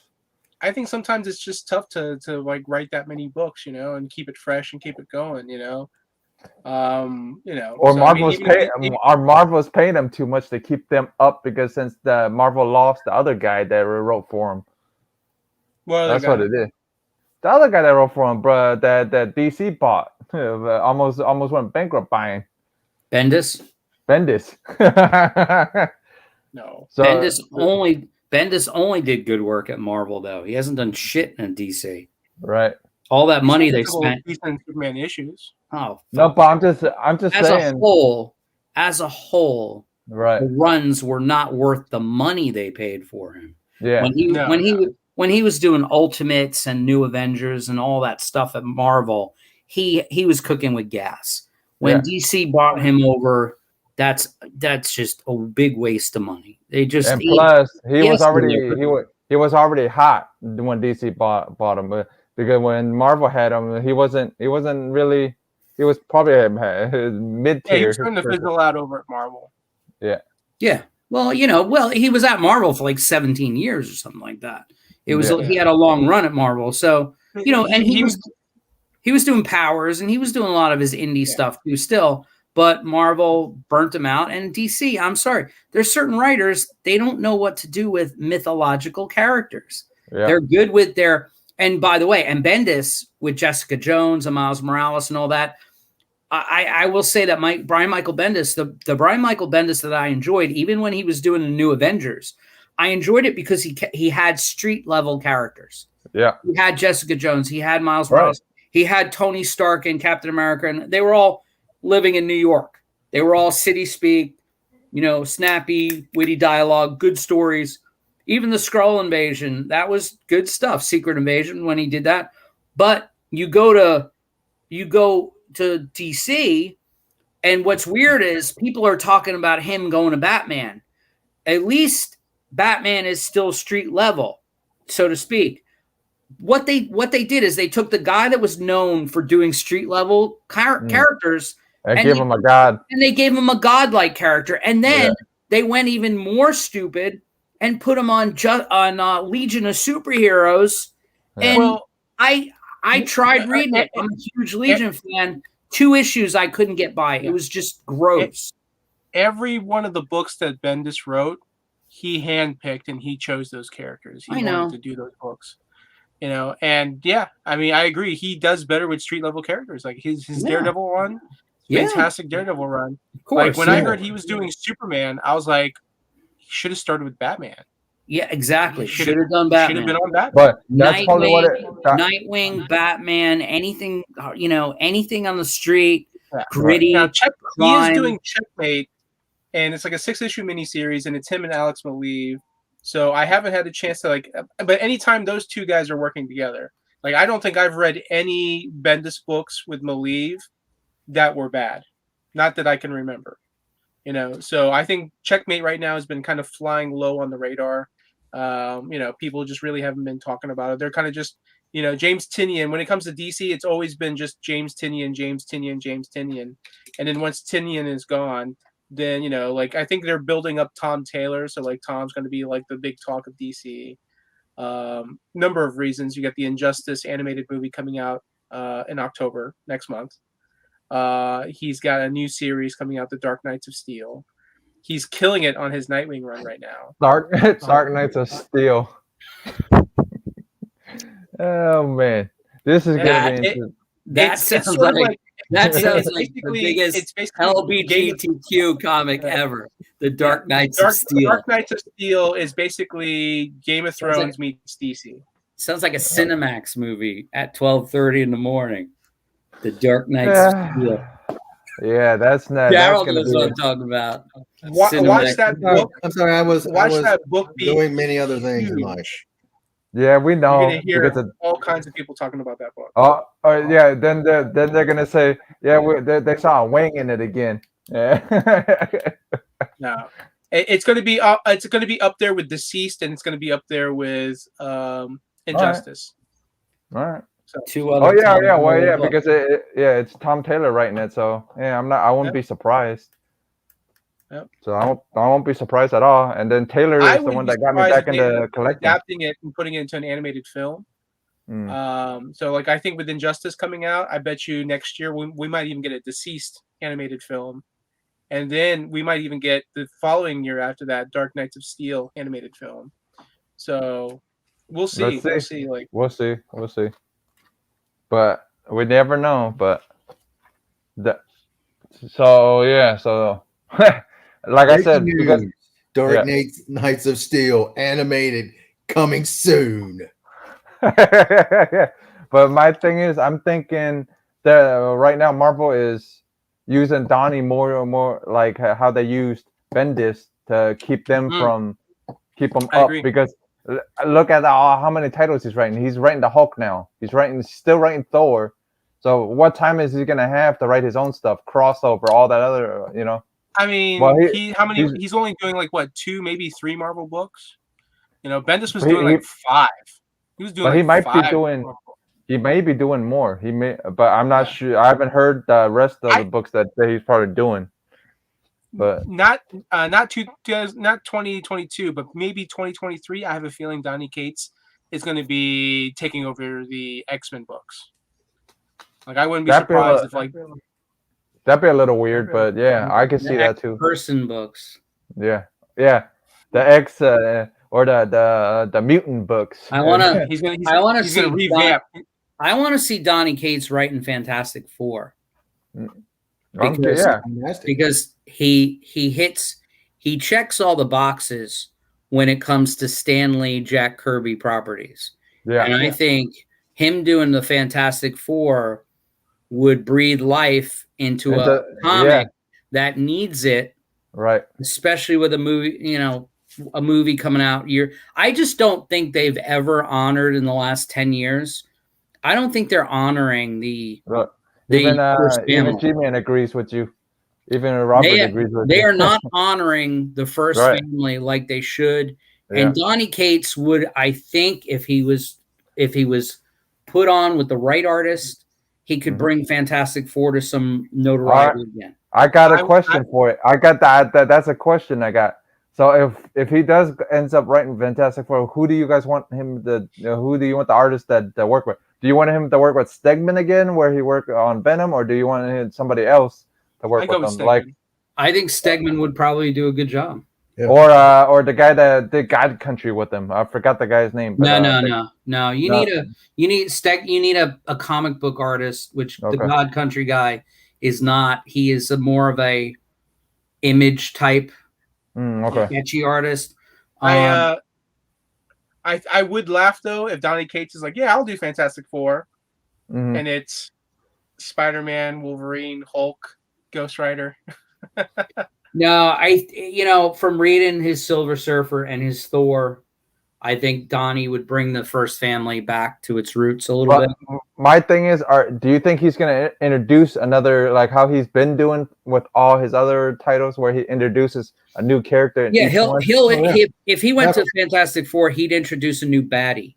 I think sometimes it's just tough to like write that many books, and keep it fresh and keep it going, Or Marvel's paying them too much to keep them up because since the Marvel lost the other guy that wrote for him. Well, that's what it is. The other guy that wrote for him, bro, that DC bought, almost went bankrupt buying. Bendis. No. So, Bendis only did good work at Marvel, though. He hasn't done shit in DC. Right. All that money they spent. Decent Superman issues. Oh no, but I'm just saying. As a whole, right. The runs were not worth the money they paid for him. Yeah. When he was doing Ultimates and New Avengers and all that stuff at Marvel, he was cooking with gas. When DC bought him over, that's just a big waste of money. They just and plus he was already hot when DC bought him, because when Marvel had him, he wasn't really. He was probably mid tier. Yeah, he was starting to fizzle out over at Marvel. Yeah. Yeah. Well, he was at Marvel for like 17 years or something like that. He had a long run at Marvel, so and he was doing Powers and he was doing a lot of his indie stuff too still. But Marvel burnt him out, and DC, I'm sorry, there's certain writers, they don't know what to do with mythological characters. Yeah. They're good with and by the way, and Bendis with Jessica Jones and Miles Morales and all that. I will say that Brian Michael Bendis, the Brian Michael Bendis that I enjoyed, even when he was doing the New Avengers, I enjoyed it because he had street level characters. Yeah, he had Jessica Jones, he had Miles Morales, he had Tony Stark and Captain America, and they were all living in New York. They were all city speak, snappy, witty dialogue, good stories. Even the Skrull invasion, that was good stuff. Secret Invasion when he did that, but you go to DC, and what's weird is people are talking about him going to Batman. At least Batman is still street level, so to speak. What they did is they took the guy that was known for doing street level characters and gave him a god. And they gave him a godlike character. And then they went even more stupid and put him on Legion of Superheroes. Yeah. And I tried reading it. I'm a huge Legion fan. 2 issues I couldn't get by. It was just gross. Every one of the books that Bendis wrote, he handpicked and he chose those characters. He wanted to do those books. And I mean, I agree. He does better with street level characters. Like his Daredevil run, fantastic Daredevil run. Of course, like when I heard he was doing Superman, I was like, he should have started with Batman. Yeah, exactly. Should have done Batman. Should have been on Batman. But that's probably what Nightwing, Batman, anything, anything on the street, gritty. Now, he is doing Checkmate, and it's like a 6-issue miniseries, and it's him and Alex Maleev. So I haven't had a chance to but anytime those two guys are working together, like I don't think I've read any Bendis books with Maleev that were bad. Not that I can remember. So I think Checkmate right now has been kind of flying low on the radar. People just really haven't been talking about it. They're kind of just, James Tynion. When it comes to DC, it's always been just James Tynion. And then once Tynion is gone, then, I think they're building up Tom Taylor. So Tom's going to be the big talk of DC. Number of reasons. You got the Injustice animated movie coming out in October next month. He's got a new series coming out, The Dark Knights of Steel. He's killing it on his Nightwing run right now. Dark Knights of Steel. Oh man, this is gonna be. That sounds like the biggest LGBTQ comic ever. The Dark Knights of Steel. Dark Knights of Steel is basically Game of Thrones meets DC. Sounds like a Cinemax movie at 12:30 in the morning. The Dark Knights of Steel. Yeah, that's not. Daryl knows what I'm talking about. Watch that book. I'm sorry, I was that book doing many other things in life. Yeah, we know. You're gonna hear all kinds of people talking about that book. Oh, yeah. Then they're gonna say, yeah, they saw a wing in it again. Yeah. No, it's gonna be up there with Deceased, and it's gonna be up there with Injustice. All right. So, 2 other. Because it's Tom Taylor writing it, so yeah, I won't be surprised. Yep. So I won't be surprised at all. And then Taylor is the one that got me back into collecting, adapting it and putting it into an animated film. So like I think with Injustice coming out, I bet you next year we might even get a Deceased animated film, and then we might even get the following year after that Dark Knights of Steel animated film. So we'll see. We'll see. We'll see. But we never know. But so like I said, because Dark Knights of Steel animated coming soon. But my thing is, I'm thinking that right now Marvel is using Donnie more and more, like how they used Bendis to keep them up. Agree. Because look at how many titles he's writing. He's writing the Hulk now. He's still writing Thor. So what time is he gonna have to write his own stuff, crossover, all that other, I mean, he's only doing like 2, maybe 3 Marvel books. Bendis was doing like 5. He was doing. But he might be doing. He may be doing more. He may, but I'm not sure. I haven't heard the rest of the books that he's probably doing. But not 2022, but maybe 2023. I have a feeling Donny Cates is going to be taking over the X-Men books. Like I wouldn't be surprised if that'd be a little weird, but yeah, I can see that too. Person books. Yeah, the X or the mutant books. I want to. He's going to revamp. I want to see Donny Cates writing Fantastic Four. Because he checks all the boxes when it comes to Stan Lee, Jack Kirby properties. Yeah, and I think him doing the Fantastic Four would breathe life into a comic that needs it, right? Especially with a movie, a movie coming out year. I just don't think they've ever honored in the last 10 years. I don't think they're honoring the. Even G-Man agrees with you. Even Robert agrees with you. They are not honoring the first family like they should. Yeah. And Donny Cates would, I think, if he was put on with the right artist, he could bring Fantastic Four to some notoriety again. I got a question for it. I got that. That's a question I got. So if he ends up writing Fantastic Four, who do you guys want him to? Who do you want the artist to work with? Do you want him to work with Stegman again, where he worked on Venom, or do you want somebody else to work with him? Like, I think Stegman would probably do a good job. Yeah. Or the guy that did God Country with him. I forgot the guy's name. But, no. You need a comic book artist, which the God Country guy is not. He is more of a image type, sketchy artist. I would laugh though if Donny Cates is like, yeah, I'll do Fantastic Four, and it's Spider-Man, Wolverine, Hulk, Ghost Rider. No, from reading his Silver Surfer and his Thor, I think Donnie would bring the first family back to its roots a little bit. My thing is, do you think he's going to introduce another, like how he's been doing with all his other titles, where he introduces a new character? If he went to Fantastic Four, he'd introduce a new baddie.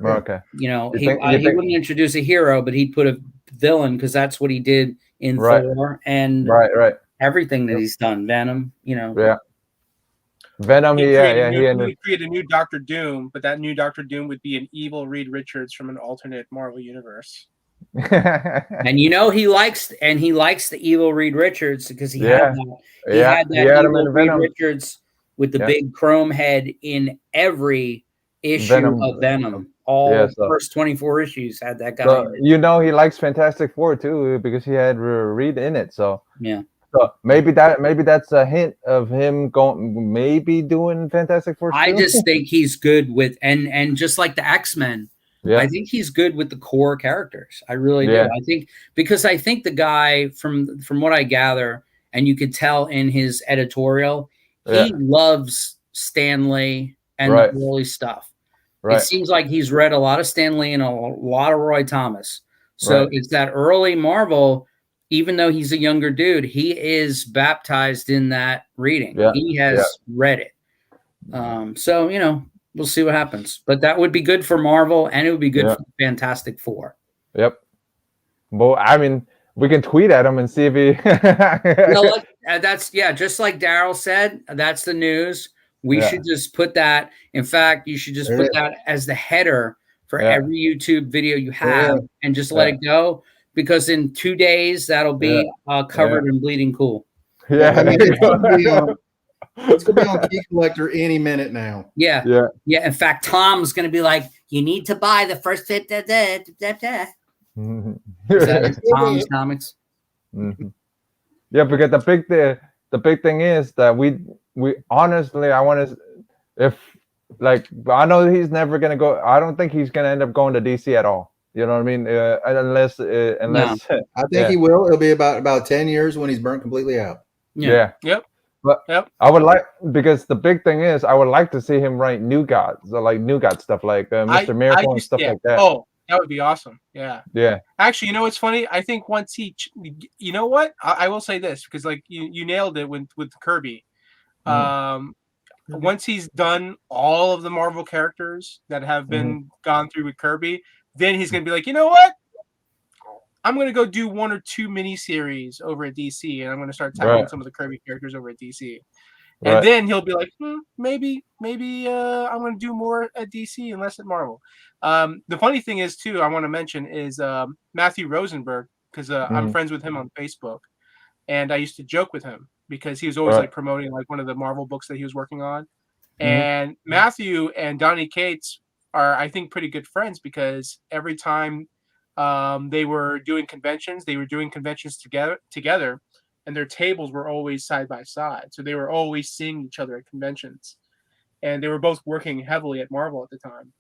Okay. He wouldn't introduce a hero, but he'd put a villain, because that's what he did in Thor and everything that he's done. Venom, Yeah. Venom, he created a new Doctor Doom, but that new Doctor Doom would be an evil Reed Richards from an alternate Marvel universe. And he likes the evil Reed Richards, because he had that evil Reed Richards with the big chrome head in every issue of Venom. all first 24 issues had that guy. So, you know, he likes Fantastic Four too because he had Reed in it. So yeah. So maybe that's a hint of him maybe doing Fantastic Four. I just think he's good with and just like the X-Men. Yeah. I think he's good with the core characters. I really do. I think because I think the guy from what I gather, and you could tell in his editorial, he loves Stan Lee and the early stuff. Right. It seems like he's read a lot of Stan Lee and a lot of Roy Thomas. So it's that early Marvel. Even though he's a younger dude, he is baptized in that reading. Yeah. He has read it. So, you know, we'll see what happens. But that would be good for Marvel, and it would be good for Fantastic Four. Yep. Well, I mean, we can tweet at him and see if he... that's, just like Daryl said, that's the news. We should just put that. In fact, you should just put that as the header for every YouTube video you have and just let it go. Because in 2 days, that'll be covered in bleeding cool. Yeah. I mean, it's going to be on Key Collector any minute now. Yeah. In fact, Tom's going to be like, you need to buy the first fit. Is that Tom's Comics? Mm-hmm. Yeah, because the big thing is that we honestly, I want to, if like, I know he's never going to go, I don't think he's going to end up going to DC at all. You know what I mean? Unless no. I think he will. It'll be about 10 years when he's burnt completely out. Yeah. Yep. But I would like, because the big thing is, I would like to see him write New Gods, like New God stuff, like Mr. Miracle and stuff like that. Oh, that would be awesome. Yeah. Yeah. Actually, you know what's funny? I think once you know what? I will say this because like you nailed it with Kirby. Once he's done all of the Marvel characters that have been gone through with Kirby. Then he's going to be like, you know what? I'm going to go do 1 or 2 miniseries over at DC, and I'm going to start tackling some of the Kirby characters over at DC. And then he'll be like, maybe I'm going to do more at DC and less at Marvel. The funny thing is, too, I want to mention is Matthew Rosenberg, because I'm friends with him on Facebook, and I used to joke with him because he was always like promoting like one of the Marvel books that he was working on. And Matthew and Donny Cates are, I think, pretty good friends because every time they were doing conventions together, and their tables were always side by side. So they were always seeing each other at conventions. And they were both working heavily at Marvel at the time.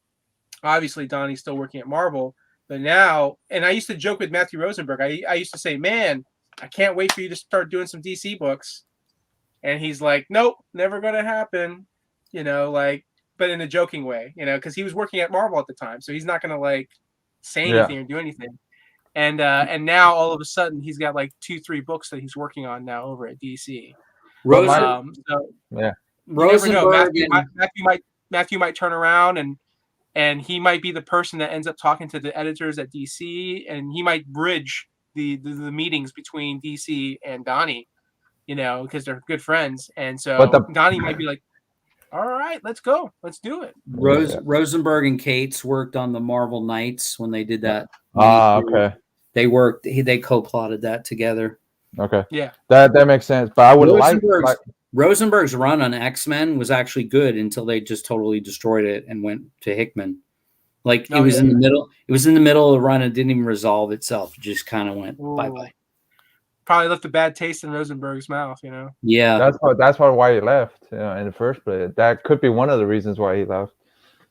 Obviously, Donnie's still working at Marvel. But now, and I used to joke with Matthew Rosenberg. I used to say, man, I can't wait for you to start doing some DC books. And he's like, nope, never going to happen. You know, like, but in a joking way, you know, because he was working at Marvel at the time, so he's not gonna like say anything or do anything. And now all of a sudden he's got like 2-3 books that he's working on now over at DC. Rosenberg, Matthew might turn around and he might be the person that ends up talking to the editors at DC, and he might bridge the meetings between DC and Donnie, you know, because they're good friends, and so Donnie might be like, all right, let's go. Let's do it. Rosenberg and Cates worked on the Marvel Knights when they did that. Okay. They co-plotted that together. Okay. Yeah. That makes sense. But I would Rosenberg's run on X-Men was actually good until they just totally destroyed it and went to Hickman. Like it was in the middle. It was in the middle of the run and didn't even resolve itself. It just kind of went bye-bye. Probably left a bad taste in Rosenberg's mouth, you know. Yeah, that's why he left, you know, in the first place. That could be one of the reasons why he left.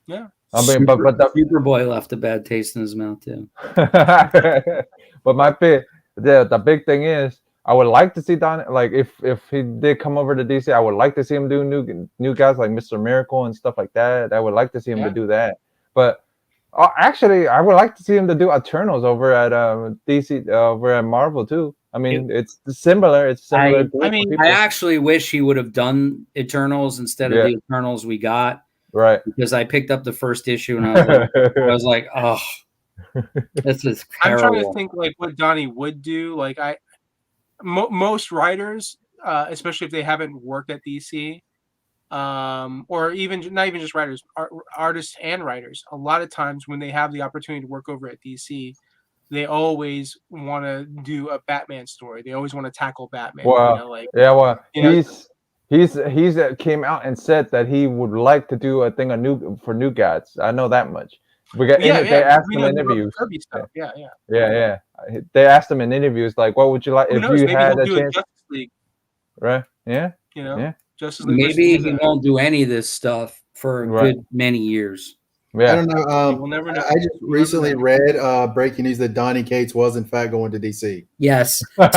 Yeah, I mean, but the Superboy left a bad taste in his mouth too. But the big thing is, I would like to see Don. Like if he did come over to DC, I would like to see him do new guys like Mr. Miracle and stuff like that. I would like to see him to do that. But actually, I would like to see him to do Eternals over at DC, over at Marvel too. I mean, it's similar. It's similar. I actually wish he would have done Eternals instead of the Eternals we got. Right. Because I picked up the first issue and I was like, oh, this is terrible. I'm trying to think like what Donnie would do. Like most writers, especially if they haven't worked at DC, or even not even just writers, artists and writers. A lot of times when they have the opportunity to work over at DC, they always want to do a Batman story. They always want to tackle Batman. Well, he's came out and said that he would like to do a thing for New Gods. I know that much. We got they asked him in interviews. Kirby stuff. Yeah. They asked him in interviews like, "What would you like if you had a chance?" Justice League. Right? Yeah. Justice League. Maybe he won't do any of this stuff for a good many years. Yeah. I don't know. We'll never know. I just recently read breaking news that Donny Cates was in fact going to DC. Yes. I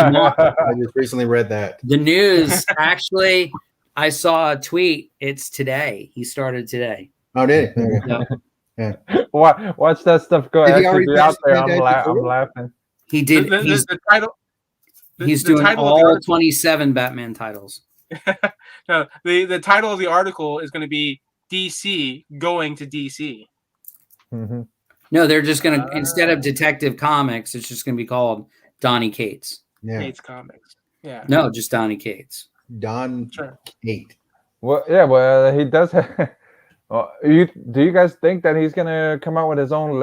just recently read that. The news, actually, I saw a tweet. It's today. He started today. Oh, did he? Yeah. Watch that stuff go actually be out there. I'm laughing. He did. The title. He's doing all 27 Batman titles. No, the title of the article is going to be DC going to DC. Mm-hmm. No, they're just going to, instead of Detective Comics, it's just going to be called Donny Cates. Yeah. Cates Comics. Yeah. No, just Donny Cates. Cate. Well, yeah, well, he does have. Do you guys think that he's going to come out with his own,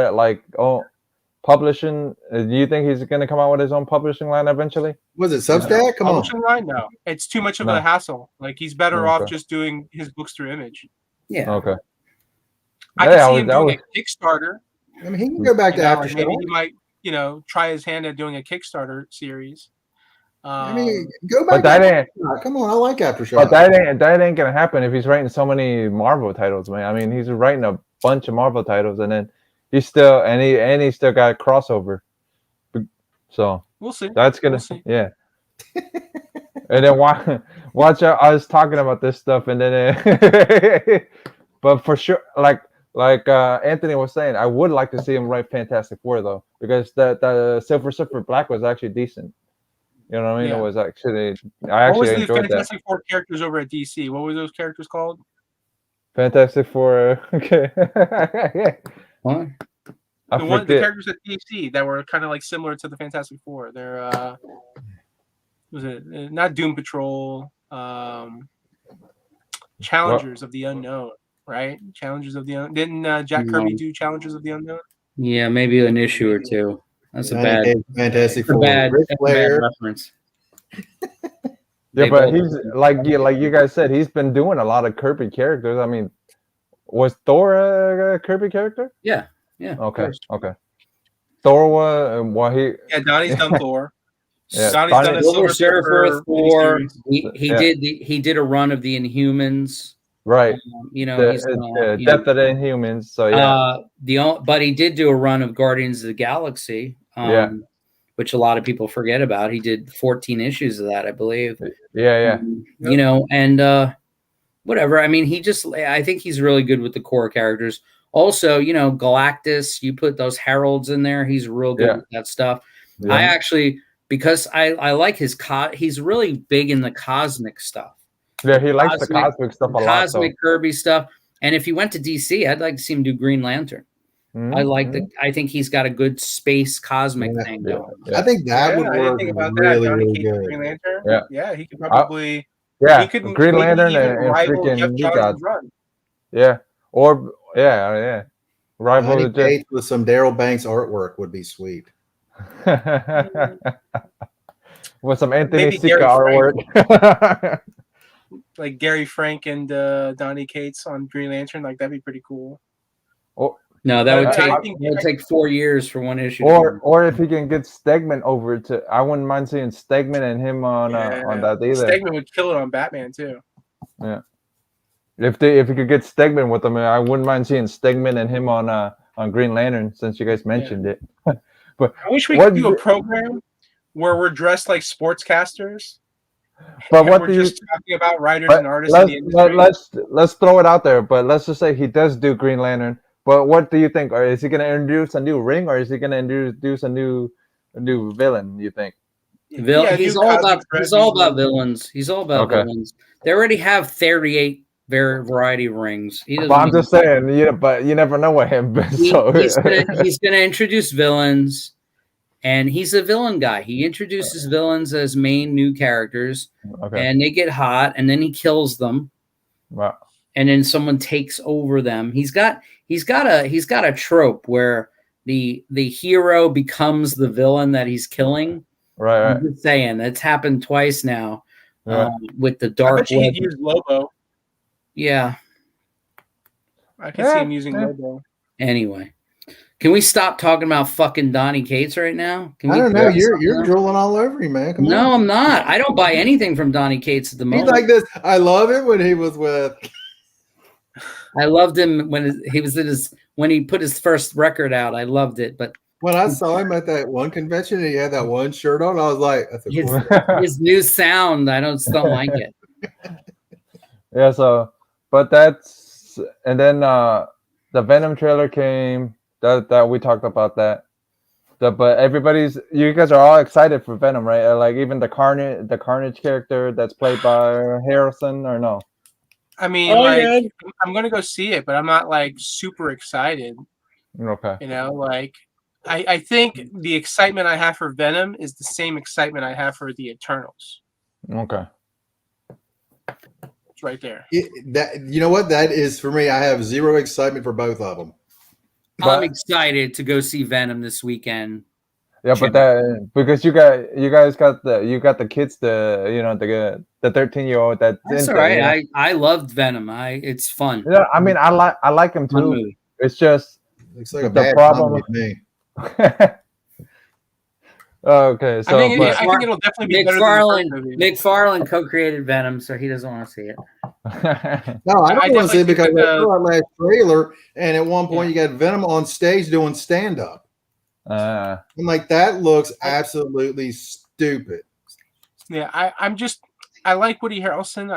publishing? Do you think he's going to come out with his own publishing line eventually? Was it Substack? Come on. Publishing line? No. It's too much of a hassle. Like, he's better off just doing his books through Image. Yeah. Okay. I can see him doing a Kickstarter. I mean, he can go back to Aftershock. Maybe he might, try his hand at doing a Kickstarter series. I mean, go back. Come on, I like Aftershock. But that ain't gonna happen if he's writing so many Marvel titles, man. I mean, he's writing a bunch of Marvel titles, and then he's still got crossover. So we'll see. That's gonna yeah. And then watch out. I was talking about this stuff, and then but for sure, like Anthony was saying, I would like to see him write Fantastic Four though, because the Silver Surfer Black was actually decent. You know what I mean? Yeah. It was actually I actually enjoyed that. What was the Fantastic Four characters over at DC? What were those characters called? Fantastic Four. Okay. What? The characters at DC that were kind of like similar to the Fantastic Four. They're was it not Doom Patrol? Challengers of the Unknown, right? Challengers of the Unknown. Didn't Jack Kirby do Challengers of the Unknown? Yeah, maybe an issue or two. That's a bad Fantastic Four. Bad reference. Yeah, but he's like you guys said, he's been doing a lot of Kirby characters. I mean, was Thor a Kirby character? Yeah. Okay. Thor was he? Yeah, Donnie's done Thor. Yeah, Donnie's done a Silver Surfer. Thor. He did a run of the Inhumans. Right. He's Death of the Inhumans. So yeah. But he did do a run of Guardians of the Galaxy. Which a lot of people forget about. He did 14 issues of that, I believe. Yeah. And whatever. I mean, I think he's really good with the core characters. Also, Galactus, you put those heralds in there. He's real good with that stuff. Yeah. I actually, because I like he's really big in the cosmic stuff. Yeah, he likes the cosmic stuff a lot. Cosmic Kirby stuff. And if he went to DC, I'd like to see him do Green Lantern. Mm-hmm. I think he's got a good space cosmic thing going. Yeah. I think that would work really good. Green Lantern. Yeah, he could probably. He could Green Lantern and freaking New Gods. Yeah, or rival the Jet with some Daryl Banks artwork would be sweet. With some Anthony Sika artwork. Like Gary Frank and Donny Cates on Green Lantern, like that'd be pretty cool. No, that would take 4 years for one issue. Or if he can get Stegman over to, I wouldn't mind seeing Stegman and him on that either. Stegman would kill it on Batman too. Yeah, if he could get Stegman with them, I wouldn't mind seeing Stegman and him on Green Lantern, since you guys mentioned it. But I wish we could do a program where we're dressed like sportscasters. But what do you talking about writers and artists in the industry? Let's throw it out there. But let's just say he does do Green Lantern. But what do you think? Or is he going to introduce a new ring, or is he going to introduce a new villain? You think? He's all about villains. He's all about villains. They already have 38 variety rings. But I'm just saying, but you never know with him. He's going to introduce villains, and he's a villain guy. He introduces villains as main new characters, and they get hot, and then he kills them. Wow. And then someone takes over them. He's got a trope where the hero becomes the villain that he's killing. Right. I'm just saying that's happened twice now with the Dark Web. He'd use Lobo. Yeah, I can see him using Lobo. Anyway, Can we stop talking about fucking Donny Cates right now? I don't know. You're drooling all over him, man. Come on. I'm not. I don't buy anything from Donny Cates at the moment. He's like this. I love it when he was with. I loved him when he was when he put his first record out. I loved it, but when I saw him at that one convention and he had that one shirt on, I was like, "That's his new sound." I don't like it. Yeah. So, but that's and then the Venom trailer came. That we talked about that. But you guys are all excited for Venom, right? Like even the Carnage character that's played by Harrison, or no? I mean, I'm gonna go see it, but I'm not like super excited. Okay. You know, like I think the excitement I have for Venom is the same excitement I have for the Eternals. Okay. It's right there. You know what? That is for me. I have zero excitement for both of them. I'm excited to go see Venom this weekend. Yeah, but that because you guys got the kids, the 13-year-old that's all right. You know? I loved Venom. It's fun. Yeah, I mean I like him too. It's just looks like a bad problem with me. Okay, so I think it'll definitely be better than the movie. McFarlane co-created Venom, so he doesn't want to see it. No, I don't want to see it because I saw that last trailer, and at one point you got Venom on stage doing stand-up. I'm like, that looks absolutely stupid. Yeah, I like Woody Harrelson.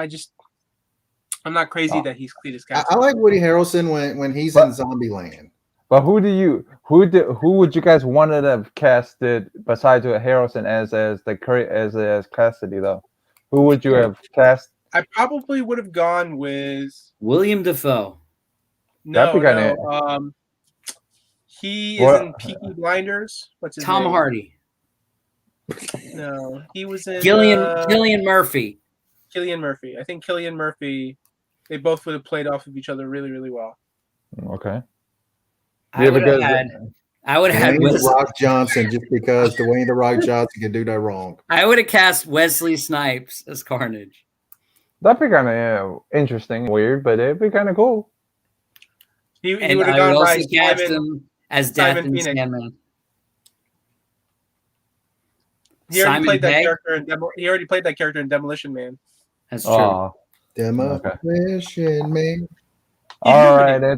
I'm not crazy that he's Cletus Kasady. I like Woody Harrelson when he's in Zombieland. But who would you guys want to have casted besides Harrelson as Cassidy though? Who would you have cast? I probably would have gone with William Dafoe. No. He is in Peaky Blinders. What's his name? Tom Hardy. No, he was in Cillian Murphy. Cillian Murphy. I think Cillian Murphy. They both would have played off of each other really, really well. Okay. I would have had Dwayne The Rock Johnson just because Dwayne The Rock Johnson can do no wrong. I would have cast Wesley Snipes as Carnage. That'd be kind of interesting, weird, but it'd be kind of cool. He would have gone by Simon as Death and Sandman. He already played that character in Demolition Man. That's true. Demolition Man. All right.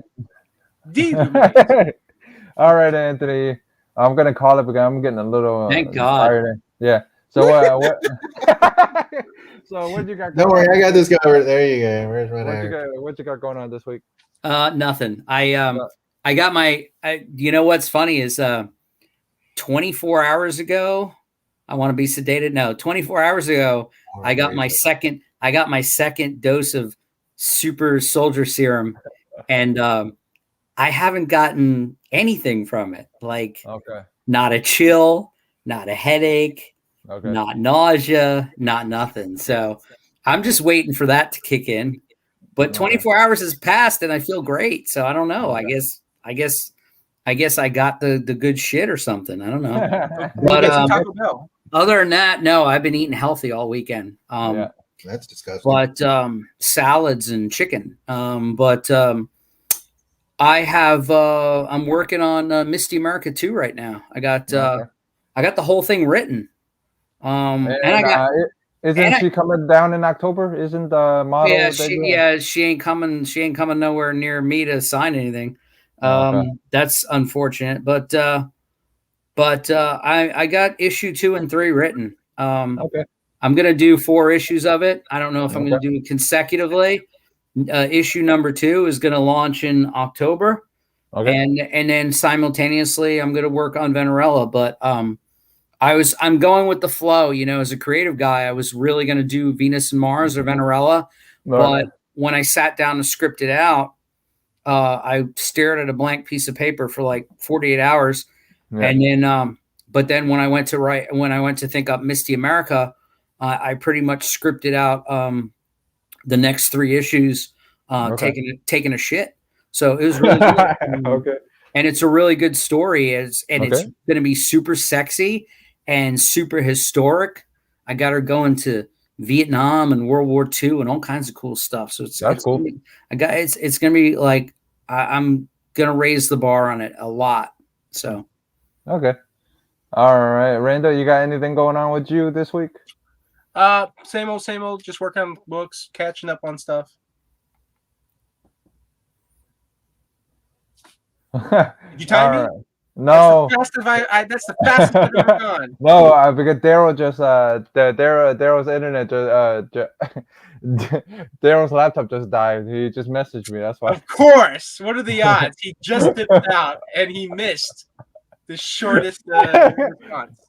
All right, Anthony. I'm gonna call it because I'm getting a little. Thank God. Tired. Yeah. So what? So what you got? Don't worry, I got this guy. There you go. Where's my what you got going on this week? Nothing. I got my. You know what's funny is 24 hours ago. I want to be sedated. No, 24 hours ago, I got my second. I got my second dose of super soldier serum, and I haven't gotten anything from it. Like, not a chill, not a headache, not nausea, not nothing. So I'm just waiting for that to kick in. But 24 hours has passed and I feel great. So I don't know. I guess I got the good shit or something. I don't know. But other than that, no, I've been eating healthy all weekend. That's disgusting. But salads and chicken. I have I'm working on Misty America 2 right now. I got the whole thing written. And I got isn't she coming down in October? Isn't the model? Yeah, she ain't coming nowhere near me to sign anything. That's unfortunate. But I got issue 2 and 3 written. I'm gonna do 4 issues of it. I don't know if I'm gonna do it consecutively. Issue number 2 is going to launch in October, and then simultaneously I'm going to work on Barbarella. But I'm going with the flow. You know, as a creative guy, I was really going to do Venus and Mars or Barbarella, but when I sat down to script it out, I stared at a blank piece of paper for like 48 hours, and then but then when I went to think up Misty America, I pretty much scripted out the next 3 issues, taking a shit. So it was really good. And it's a really good story. It's going to be super sexy and super historic. I got her going to Vietnam and World War II and all kinds of cool stuff. So it's cool. It's going to be like, I'm gonna raise the bar on it a lot. So okay, all right, Randall, you got anything going on with you this week? Same old. Just working on books, catching up on stuff. Did you time me? Right. No, that's the fastest I've ever gone. No, because Daryl just Daryl's internet Daryl's laptop just died. He just messaged me. That's why. Of course. What are the odds? He just dipped out and he missed the shortest response.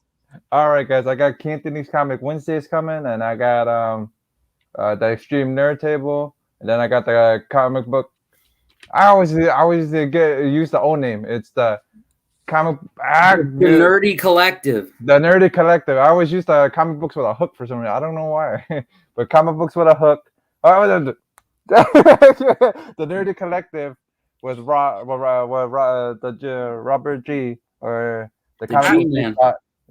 All right, guys. I got Cantonese Comic Wednesdays coming, and I got the Extreme Nerd Table, and then I got the comic book. I always use the old name. It's the comic the Nerdy Collective. The Nerdy Collective. I always use the comic books with a hook for some reason. I don't know why, but comic books with a hook. The Nerdy Collective with Robert G or the comic G-Man.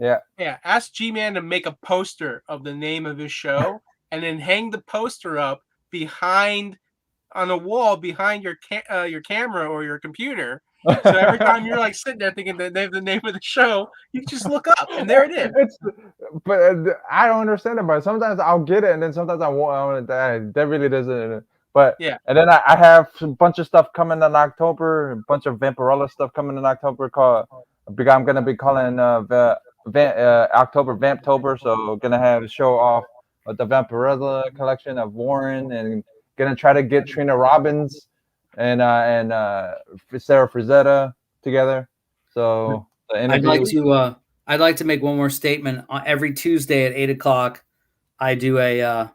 Yeah. Ask G-Man to make a poster of the name of his show and then hang the poster up on a wall behind your camera or your computer. So every time you're like sitting there thinking the name of the show, you just look up and there it is. But I don't understand it. But sometimes I'll get it, and then sometimes I won't. That really doesn't. But yeah. And then I have a bunch of stuff coming in October. A bunch of Vampirella stuff coming in October. I'm gonna be calling October Vamptober. So gonna have a show off of the Vampirella collection of Warren, and gonna try to get Trina Robbins and Sarah Frazetta together. So I'd like to make one more statement. Every Tuesday at 8:00, I do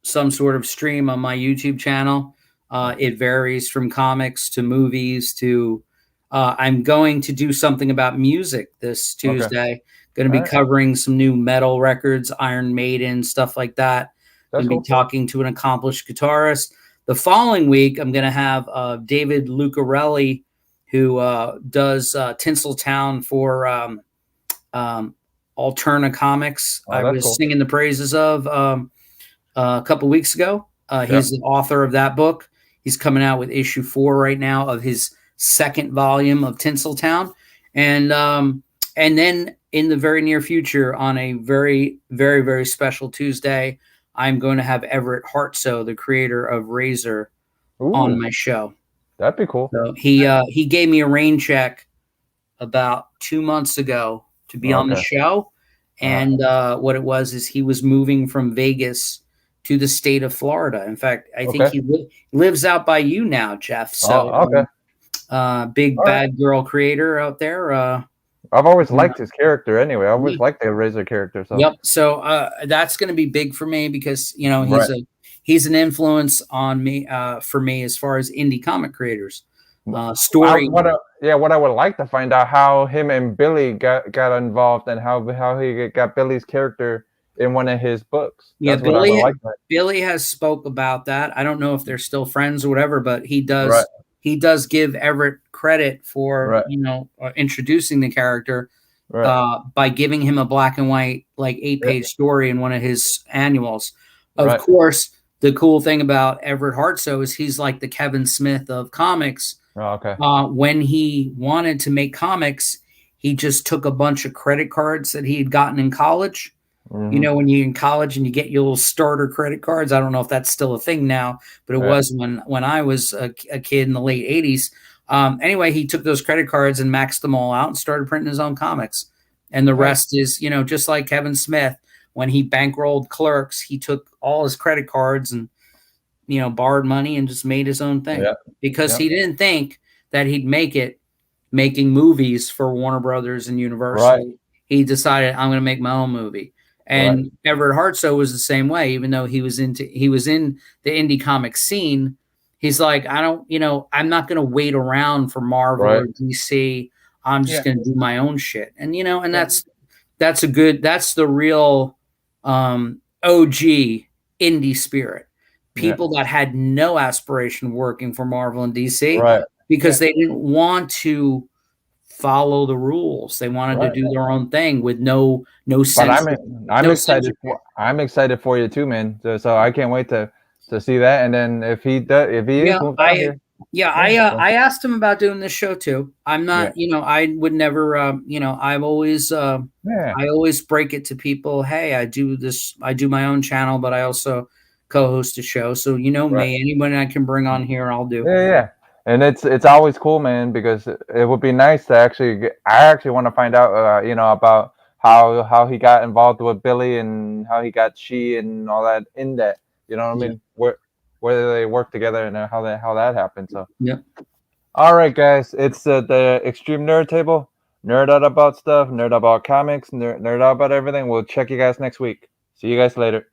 some sort of stream on my YouTube channel. It varies from comics to movies to. I'm going to do something about music this Tuesday. Okay. Going to be covering some new metal records, Iron Maiden, stuff like that. Going to be talking to an accomplished guitarist. The following week, I'm going to have David Lucarelli, who does Tinseltown for Alterna Comics. I was singing the praises of a couple weeks ago. He's the author of that book. He's coming out with issue 4 right now of his second volume of Tinseltown. And then in the very near future, on a very, very, very special Tuesday, I'm going to have Everett Hartsoe, the creator of Razor, on my show. That'd be cool. So he gave me a rain check about 2 months ago to be on the show. And what it was is he was moving from Vegas to the state of Florida. In fact, I think he lives out by you now, Jeff. So big bad girl creator out there. I've always liked his character anyway. I always liked the Razor character. So. Yep. So that's going to be big for me because, he's an influence on me for me as far as indie comic creators. Story. What I would like to find out how him and Billy got involved and how he got Billy's character in one of his books. That's Billy has spoke about that. I don't know if they're still friends or whatever, but he does. Right. He does give Everett credit for introducing the character by giving him a black and white 8-page story in one of his annuals. Of course, the cool thing about Everett Hartsoe is he's like the Kevin Smith of comics. When he wanted to make comics, he just took a bunch of credit cards that he had gotten in college. Mm-hmm. When you're in college and you get your little starter credit cards, I don't know if that's still a thing now, but it was when I was a kid in the late 80s. Anyway, he took those credit cards and maxed them all out and started printing his own comics. And the rest is, just like Kevin Smith, when he bankrolled Clerks, he took all his credit cards and, borrowed money and just made his own thing because he didn't think that he'd make it making movies for Warner Brothers and Universal. Right. He decided, I'm going to make my own movie. And Everett Hartsoe was the same way, even though he was in the indie comic scene. He's like, I'm not going to wait around for Marvel or DC. I'm just going to do my own shit. And, and that's the real OG indie spirit. People that had no aspiration working for Marvel and DC because they didn't want to follow the rules. They wanted to do their own thing with no sense. But I'm excited. I'm excited for you too, man. So I can't wait to see that. And then if he Yeah, I asked him about doing this show too. I'm not, I would never, I've always, I always break it to people. Hey, I do my own channel, but I also co-host a show. So me, anyone I can bring on here, I'll do. Yeah. And it's always cool, man, because it would be nice to I actually want to find out, about how he got involved with Billy and how he got She and all that in that, what I mean? Where they work together and how that happened. So all right, guys, it's the Extreme Nerd Table. Nerd out about stuff, nerd out about comics, nerd out about everything. We'll check you guys next week. See you guys later.